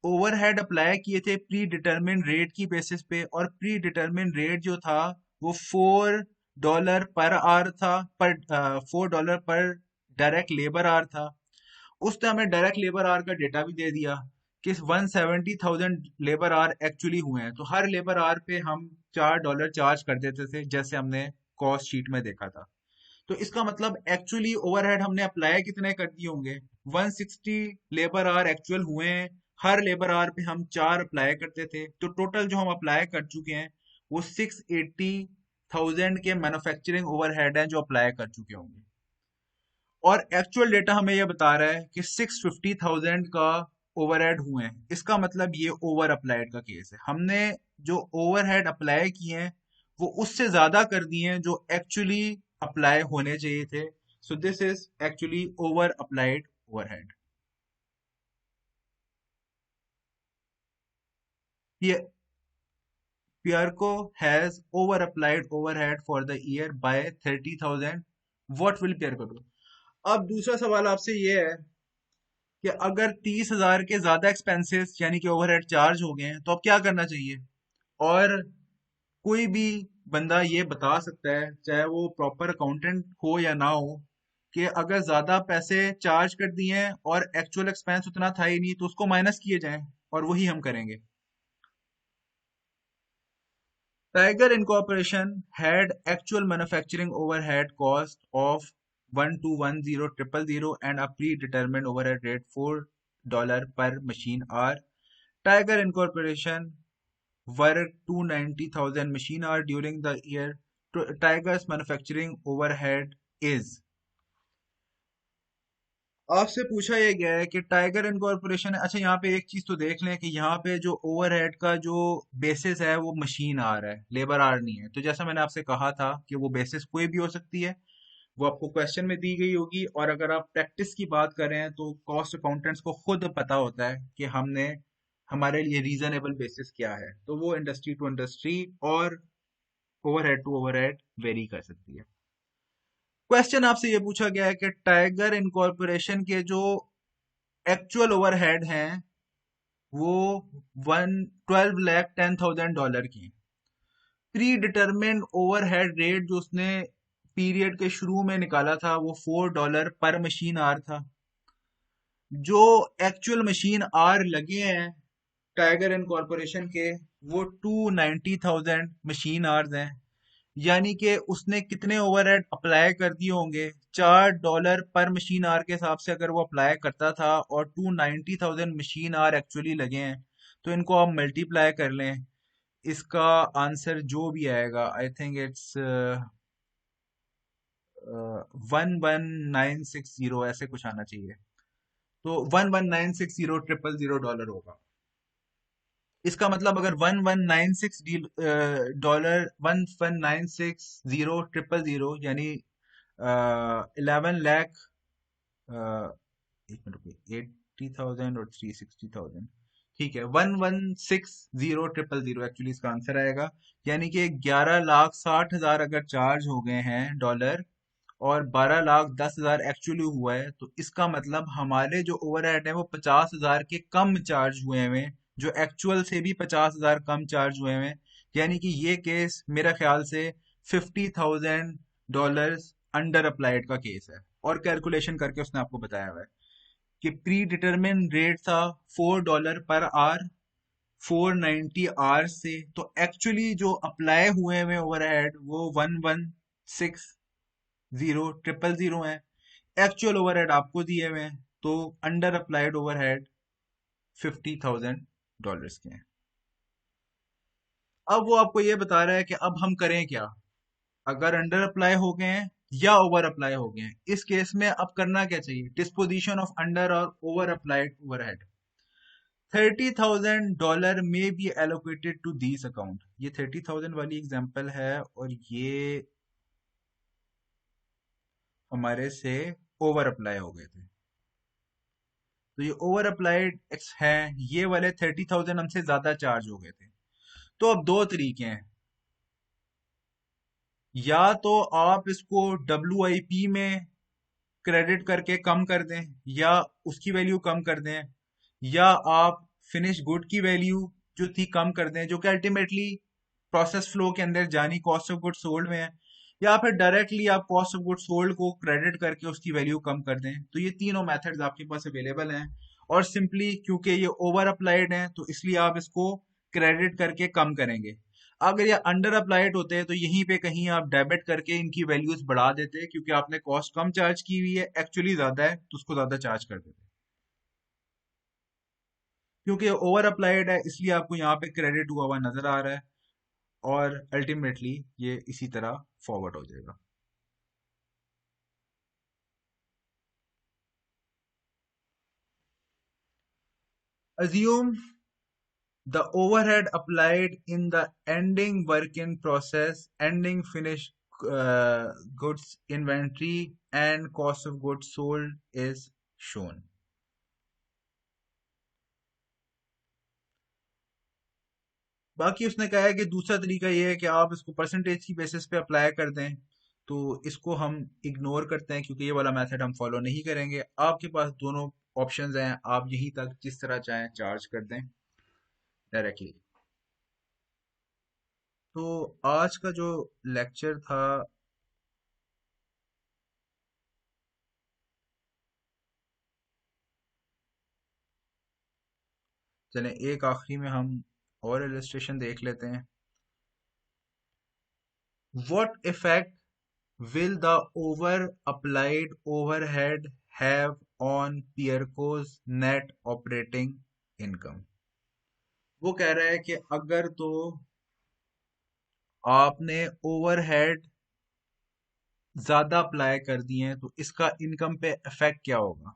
ओवरहेड अप्लाई किए थे प्री डिटरमिन रेट की बेसिस पे और प्री डिटरमिन रेट जो था वो $4 पर आवर था, पर $4 पर डायरेक्ट लेबर आवर था। उसने हमें डायरेक्ट लेबर आवर का डेटा भी दे दिया कि 170,000 लेबर आवर एक्चुअली हुए हैं, तो हर लेबर आवर पे हम $4 चार्ज कर देते थे जैसे हमने कॉस्ट शीट में देखा था। तो इसका मतलब एक्चुअली ओवरहेड हमने अप्लाई कितने कर दिए होंगे, 160 लेबर आवर एक्चुअल हुए हैं, हर लेबर आवर पे हम 4 अप्लाई करते थे, तो टोटल जो हम अप्लाई कर चुके हैं वो 680,000 के मैन्युफैक्चरिंग ओवरहेड हैं जो अप्लाई कर चुके होंगे। और एक्चुअल डेटा हमें यह बता रहा है कि 650,000 का ओवरहेड हुए हैं। इसका मतलब ये ओवर अप्लाइड का केस है, हमने जो ओवरहेड अप्लाई किए हैं वो उससे ज्यादा कर दिए हैं जो एक्चुअली अप्लाई होने चाहिए थे। So this is actually over applied overhead. Pierco has over applied overhead for the year by 30,000। What will Pierco do? अब दूसरा सवाल आपसे ये है कि अगर 30,000 के ज्यादा एक्सपेंसेस यानी कि ओवरहेड चार्ज हो गए हैं तो अब क्या करना चाहिए। और कोई भी बंदा ये बता सकता है चाहे वो प्रॉपर अकाउंटेंट हो या ना हो कि अगर ज्यादा पैसे चार्ज कर दिए हैं और एक्चुअल एक्सपेंस उतना था ही नहीं तो उसको माइनस किए जाएं, और वही हम करेंगे। Tiger Incorporation had actual manufacturing overhead cost of 1210000 and a predetermined overhead rate $4 per machine hour. Tiger Incorporation worked 290,000 machine hour during the year. Tiger's manufacturing overhead is। आपसे पूछा यह गया है कि टाइगर इनकॉर्पोरेशन है। अच्छा, यहाँ पे एक चीज तो देख लें कि यहाँ पे जो ओवरहेड का जो बेसिस है वो मशीन आर है, लेबर आर नहीं है। तो जैसा मैंने आपसे कहा था कि वो बेसिस कोई भी हो सकती है, वो आपको क्वेश्चन में दी गई होगी। और अगर आप प्रैक्टिस की बात कर रहे हैं तो कॉस्ट अकाउंटेंट्स को खुद पता होता है कि हमने हमारे लिए रीजनेबल बेसिस क्या है, तो वो इंडस्ट्री टू इंडस्ट्री और ओवरहेड टू ओवरहेड वेरी कर सकती है। क्वेश्चन आपसे ये पूछा गया है कि टाइगर इनकॉर्पोरेशन के जो एक्चुअल ओवरहेड हैं वो 1,12,10,000 की। प्री डिटरमिन्ड ओवरहेड रेट जो उसने पीरियड के शुरू में निकाला था वो $4 पर मशीन आर था। जो एक्चुअल मशीन आर लगे हैं टाइगर इनकॉर्पोरेशन के वो 290,000 मशीन आर्स हैं। यानी कि उसने कितने ओवरहेड अप्लाई कर दिए होंगे, $4 पर मशीन आर के हिसाब से अगर वो अप्लाई करता था और 290,000 मशीन आर एक्चुअली लगे हैं तो इनको आप मल्टीप्लाई कर लें। इसका आंसर जो भी आएगा, आई थिंक इट्स 11960 ऐसे कुछ आना चाहिए। तो 11960,000 होगा। इसका मतलब अगर 11960 डॉलर 11960 यानी 11 लाख, एक मिनट रुकिए, 80,000 और 360,000, ठीक है, 1160000 एक्चुअली इसका आंसर आएगा। यानी कि 11,60,000 अगर चार्ज हो गए हैं डॉलर और 12,10,000 एक्चुअली हुआ है, तो इसका मतलब हमारे जो ओवरहेड है वो 50,000 के कम चार्ज हुए हैं, जो एक्चुअल से भी 50,000 कम चार्ज हुए हैं। यानी कि ये केस मेरा ख्याल से $50,000 अंडर अप्लाइड का केस है, और कैलकुलेशन करके उसने आपको बताया हुआ है कि प्री डिटरमिन रेट था $4 पर आवर 490 आवर्स से, तो एक्चुअली जो अप्लाई हुए हुए ओवरहेड वो 1160000 है। एक्चुअल ओवरहेड आपको दिए हुए हैं, तो अंडर अप्लाइड ओवरहेड $50,000 के हैं। अब वो आपको ये बता रहा है कि अब हम करें क्या, अगर अंडर अप्लाई हो गए हैं या ओवर अप्लाई हो गए हैं, इस केस में अब करना क्या चाहिए, डिस्पोजिशन ऑफ अंडर और ओवर अप्लाइड ओवरहेड। $30,000 में be allocated to this account. ये 30,000 वाली एग्जांपल है, और ये हमारे से ओवर अप्लाई हो गए थे। तो ये ओवर अप्लाइड हैं, ये वाले 30,000 हमसे ज्यादा चार्ज हो गए थे। तो अब दो तरीके हैं, या तो आप इसको WIP में क्रेडिट करके कम कर दें, या उसकी वैल्यू कम कर दें, या आप फिनिश गुड की वैल्यू जो थी कम कर दें, जो कि अल्टीमेटली प्रोसेस फ्लो के अंदर जानी कॉस्ट ऑफ गुड सोल्ड में है, या फिर डायरेक्टली आप कॉस्ट ऑफ गुड सोल्ड को क्रेडिट करके उसकी वैल्यू कम कर दें। तो ये तीनों मेथड्स आपके पास अवेलेबल हैं, और सिंपली क्योंकि ये ओवर अप्लाइड है तो इसलिए आप इसको क्रेडिट करके कम करेंगे। अगर ये अंडर अप्लाइड होते हैं तो यहीं पे कहीं आप डेबिट करके इनकी वैल्यूज बढ़ा देते, क्योंकि आपने कॉस्ट कम चार्ज की हुई है, एक्चुअली ज्यादा है तो उसको ज्यादा चार्ज कर देते। क्योंकि ओवर अप्लाइड है इसलिए आपको यहाँ पे क्रेडिट हुआ हुआ नजर आ रहा है, और अल्टीमेटली ये इसी तरह फॉरवर्ड हो जाएगा। Assume the overhead applied in the ending work in process, ending finished goods inventory, and cost of goods sold is shown. बाकी उसने कहा है कि दूसरा तरीका ये है कि आप इसको परसेंटेज की बेसिस पे अप्लाई कर दें, तो इसको हम इग्नोर करते हैं क्योंकि ये वाला मेथड हम फॉलो नहीं करेंगे। आपके पास दोनों ऑप्शंस हैं, आप यहीं तक जिस तरह चाहें चार्ज कर दें डायरेक्टली। तो आज का जो लेक्चर था, चलें एक आखिरी में हम और इलस्ट्रेशन देख लेते हैं। What effect will the over applied overhead have on Pierco's net operating income? वो कह रहा है कि अगर तो आपने ओवरहेड ज्यादा अप्लाई कर दिए हैं तो इसका इनकम पे इफेक्ट क्या होगा,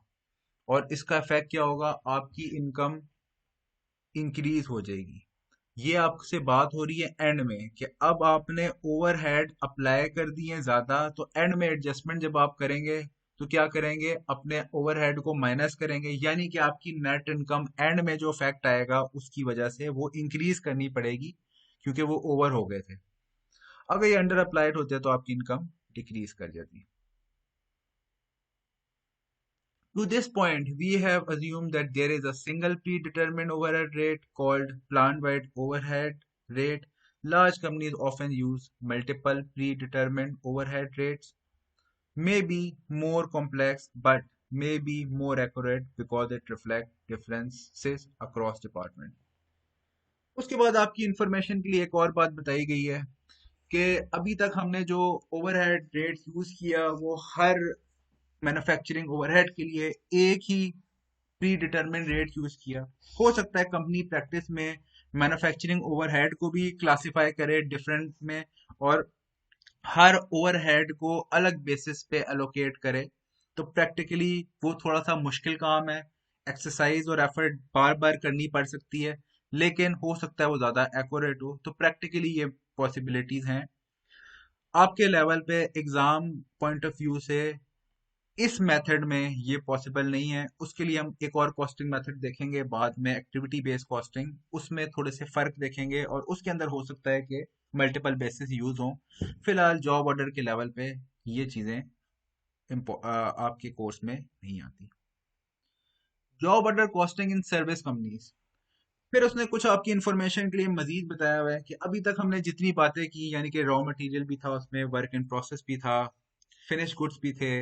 और इसका इफेक्ट क्या होगा, आपकी इनकम इंक्रीज हो जाएगी। ये आपसे बात हो रही है एंड में कि अब आपने ओवरहेड अप्लाई कर दिए हैं ज्यादा, तो एंड में एडजस्टमेंट जब आप करेंगे तो क्या करेंगे, अपने ओवरहेड को माइनस करेंगे, यानी कि आपकी नेट इनकम एंड में जो इफेक्ट आएगा उसकी वजह से वो इंक्रीज करनी पड़ेगी, क्योंकि वो ओवर हो गए थे। अगर ये अंडर अप्लाइड होते तो आपकी इनकम डिक्रीज कर जाती। To this point, we have assumed that there is a single predetermined overhead rate called plant-wide overhead rate. Large companies often use multiple predetermined overhead rates, may be more complex but may be more accurate because it reflects differences across department. उसके बाद आपकी information के लिए एक और बात बताई गई है कि अभी तक हमने जो ओवरहेड रेट्स यूज किया वो हर मैन्युफैक्चरिंग ओवरहेड के लिए एक ही प्री डिटरमिन रेट यूज किया। हो सकता है कंपनी प्रैक्टिस में मैन्युफैक्चरिंग ओवरहेड को भी क्लासिफाई करे डिफरेंट में, और हर ओवरहेड को अलग बेसिस पे एलोकेट करे। तो प्रैक्टिकली वो थोड़ा सा मुश्किल काम है, एक्सरसाइज और एफर्ट बार बार करनी पड़ सकती है, लेकिन हो सकता है वो ज़्यादा एक्यूरेट हो। तो प्रैक्टिकली ये पॉसिबिलिटीज़ हैं। आपके लेवल पे एग्ज़ाम पॉइंट ऑफ व्यू से इस मेथड में ये पॉसिबल नहीं है। उसके लिए हम एक और कॉस्टिंग मेथड देखेंगे बाद में, एक्टिविटी बेस्ड कॉस्टिंग। उसमें थोड़े से फर्क देखेंगे और उसके अंदर हो सकता है कि मल्टीपल बेसिस यूज हों। फिलहाल जॉब ऑर्डर के लेवल पे ये चीज़ें आपके कोर्स में नहीं आती। Job order costing in service companies. फिर उसने कुछ आपकी इंफॉर्मेशन के लिए मजीद बताया हुआ है कि अभी तक हमने जितनी बातें की, यानी कि रॉ मटेरियल भी था उसमें, वर्क इन प्रोसेस भी था, फिनिश गुड्स भी थे,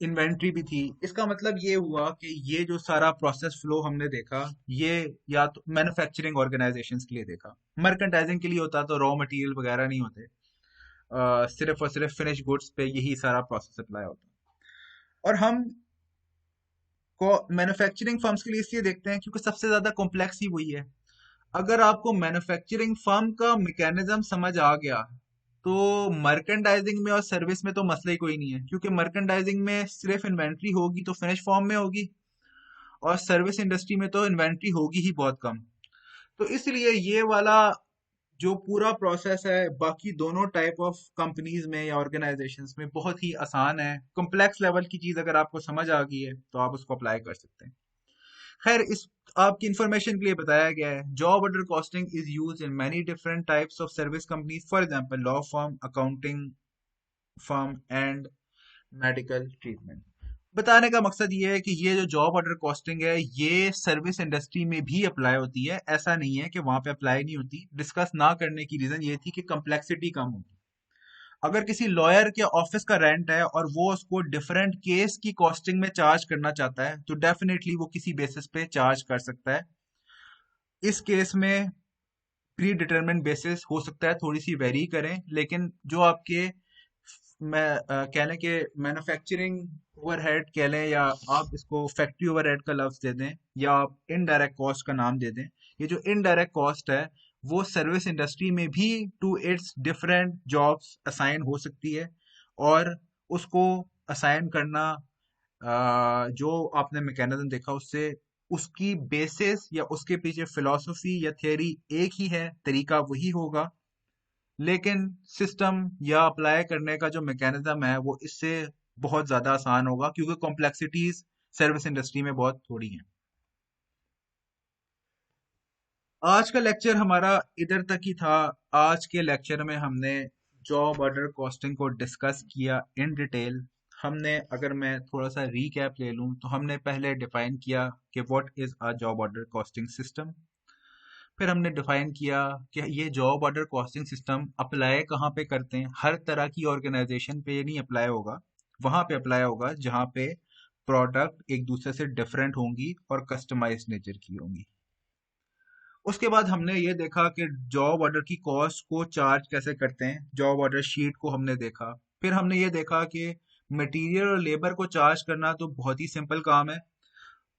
इन्वेंट्री भी थी। इसका मतलब ये हुआ कि ये जो सारा प्रोसेस फ्लो हमने देखा, ये या तो मैन्युफैक्चरिंग ऑर्गेनाइजेशंस के लिए देखा। मर्केंटाइजिंग के लिए होता तो रॉ मटेरियल वगैरह नहीं होते, सिर्फ और सिर्फ फिनिश गुड्स पे यही सारा प्रोसेस अप्लाई होता। और हम को मैन्युफैक्चरिंग फर्म्स के लिए इसलिए देखते हैं क्योंकि सबसे ज्यादा कॉम्प्लेक्स ही वही है। अगर आपको मैन्युफैक्चरिंग फर्म का मैकेनिज्म समझ आ गया, तो मर्केंडाइजिंग में और सर्विस में तो मसला ही कोई नहीं है, क्योंकि मर्केंडाइजिंग में सिर्फ इन्वेंट्री होगी तो फिनिश फॉर्म में होगी, और सर्विस इंडस्ट्री में तो इन्वेंट्री होगी ही बहुत कम। तो इसलिए ये वाला जो पूरा प्रोसेस है बाकी दोनों टाइप ऑफ कंपनीज में या ऑर्गेनाइजेशंस में बहुत ही आसान है। कॉम्प्लेक्स लेवल की चीज अगर आपको समझ आ गई है तो आप उसको अप्लाई कर सकते हैं। खैर, इस आपकी इंफॉर्मेशन के लिए बताया गया है, job order costing is use in many different types of service companies, for example law firm, accounting firm and medical treatment. बताने का मकसद ये है कि ये जो जॉब ऑर्डर कॉस्टिंग है ये सर्विस इंडस्ट्री में भी अप्लाई होती है। ऐसा नहीं है कि वहां पे अप्लाई नहीं होती। डिस्कस ना करने की रीजन ये थी कि कम्प्लेक्सिटी कम होगी। अगर किसी लॉयर के ऑफिस का रेंट है और वो उसको डिफरेंट केस की कॉस्टिंग में चार्ज करना चाहता है, तो डेफिनेटली वो किसी बेसिस पे चार्ज कर सकता है। इस केस में प्री डिटरमिन बेसिस हो सकता है थोड़ी सी वेरी करें, लेकिन जो आपके कहने के मैन्युफैक्चरिंग ओवरहेड कह लें, या आप इसको फैक्ट्री ओवरहेड का लफ्ज दे दें, या आप इनडायरेक्ट कॉस्ट का नाम दे दें, ये जो इनडायरेक्ट कॉस्ट है वो सर्विस इंडस्ट्री में भी to its different jobs assign हो सकती है। और उसको असाइन करना, जो आपने मैकेनिज्म देखा उससे, उसकी बेसिस या उसके पीछे फिलॉसफी या थियरी एक ही है, तरीका वही होगा, लेकिन सिस्टम या अप्लाई करने का जो मैकेनिज्म है वो इससे बहुत ज़्यादा आसान होगा, क्योंकि कॉम्प्लेक्सिटीज सर्विस इंडस्ट्री में बहुत थोड़ी हैं। आज का लेक्चर हमारा इधर तक ही था। आज के लेक्चर में हमने जॉब ऑर्डर कॉस्टिंग को डिस्कस किया इन डिटेल। हमने, अगर मैं थोड़ा सा रीकैप ले लूं, तो हमने पहले डिफाइन किया कि what is a job order costing system. फिर हमने डिफाइन किया कि ये job order costing system apply कहाँ पे करते हैं। हर तरह की ऑर्गेनाइजेशन पे ये नहीं अप्लाई होगा, वहां पे अप्लाई होगा जहाँ पे प्रोडक्ट एक दूसरे से डिफरेंट होंगी और कस्टमाइज नेचर की होंगी। उसके बाद हमने ये देखा कि जॉब ऑर्डर की कॉस्ट को चार्ज कैसे करते हैं, जॉब ऑर्डर शीट को हमने देखा। फिर हमने ये देखा कि मटेरियल और लेबर को चार्ज करना तो बहुत ही सिंपल काम है,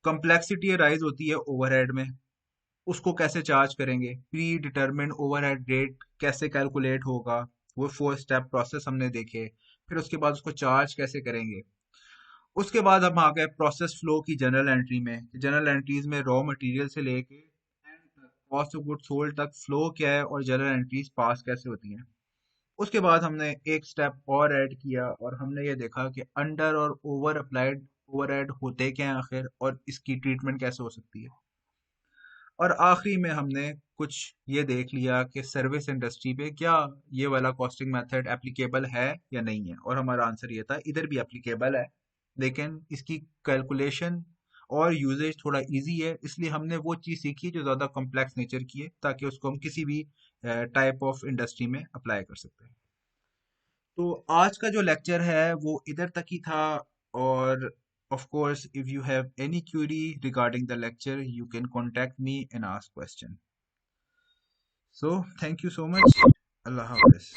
कम्प्लेक्सिटी राइज होती है ओवरहेड में। उसको कैसे चार्ज करेंगे, प्री डिटरमिन ओवरहेड रेट कैसे कैलकुलेट होगा, वो 4 स्टेप प्रोसेस हमने देखे। फिर उसके बाद उसको चार्ज कैसे करेंगे। उसके बाद हम आ गए प्रोसेस फ्लो की जनरल एंट्री में। जनरल एंट्रीज में रॉ मटेरियल से लेके एंड तक, कॉस्ट ऑफ गुड सोल्ड तक फ्लो क्या है और जनरल एंट्रीज पास कैसे होती हैं। उसके बाद हमने एक स्टेप और ऐड किया और हमने ये देखा कि अंडर और ओवर अप्लाइड ओवरहेड होते क्या हैं आखिर, और इसकी ट्रीटमेंट कैसे हो सकती है। और आखिरी में हमने कुछ ये देख लिया कि सर्विस इंडस्ट्री पे क्या ये वाला कॉस्टिंग मेथड एप्लीकेबल है या नहीं है, और हमारा आंसर ये था, इधर भी एप्लीकेबल है, लेकिन इसकी कैलकुलेशन और यूजेज थोड़ा इजी है। इसलिए हमने वो चीज़ सीखी जो ज़्यादा कॉम्प्लेक्स नेचर की है, ताकि उसको हम किसी भी टाइप ऑफ इंडस्ट्री में अप्लाई कर सकते हैं। तो आज का जो लेक्चर है वो इधर तक ही था। और of course, if you have any query regarding the lecture, you can contact me and ask question. So thank you so much. Allah Hafiz.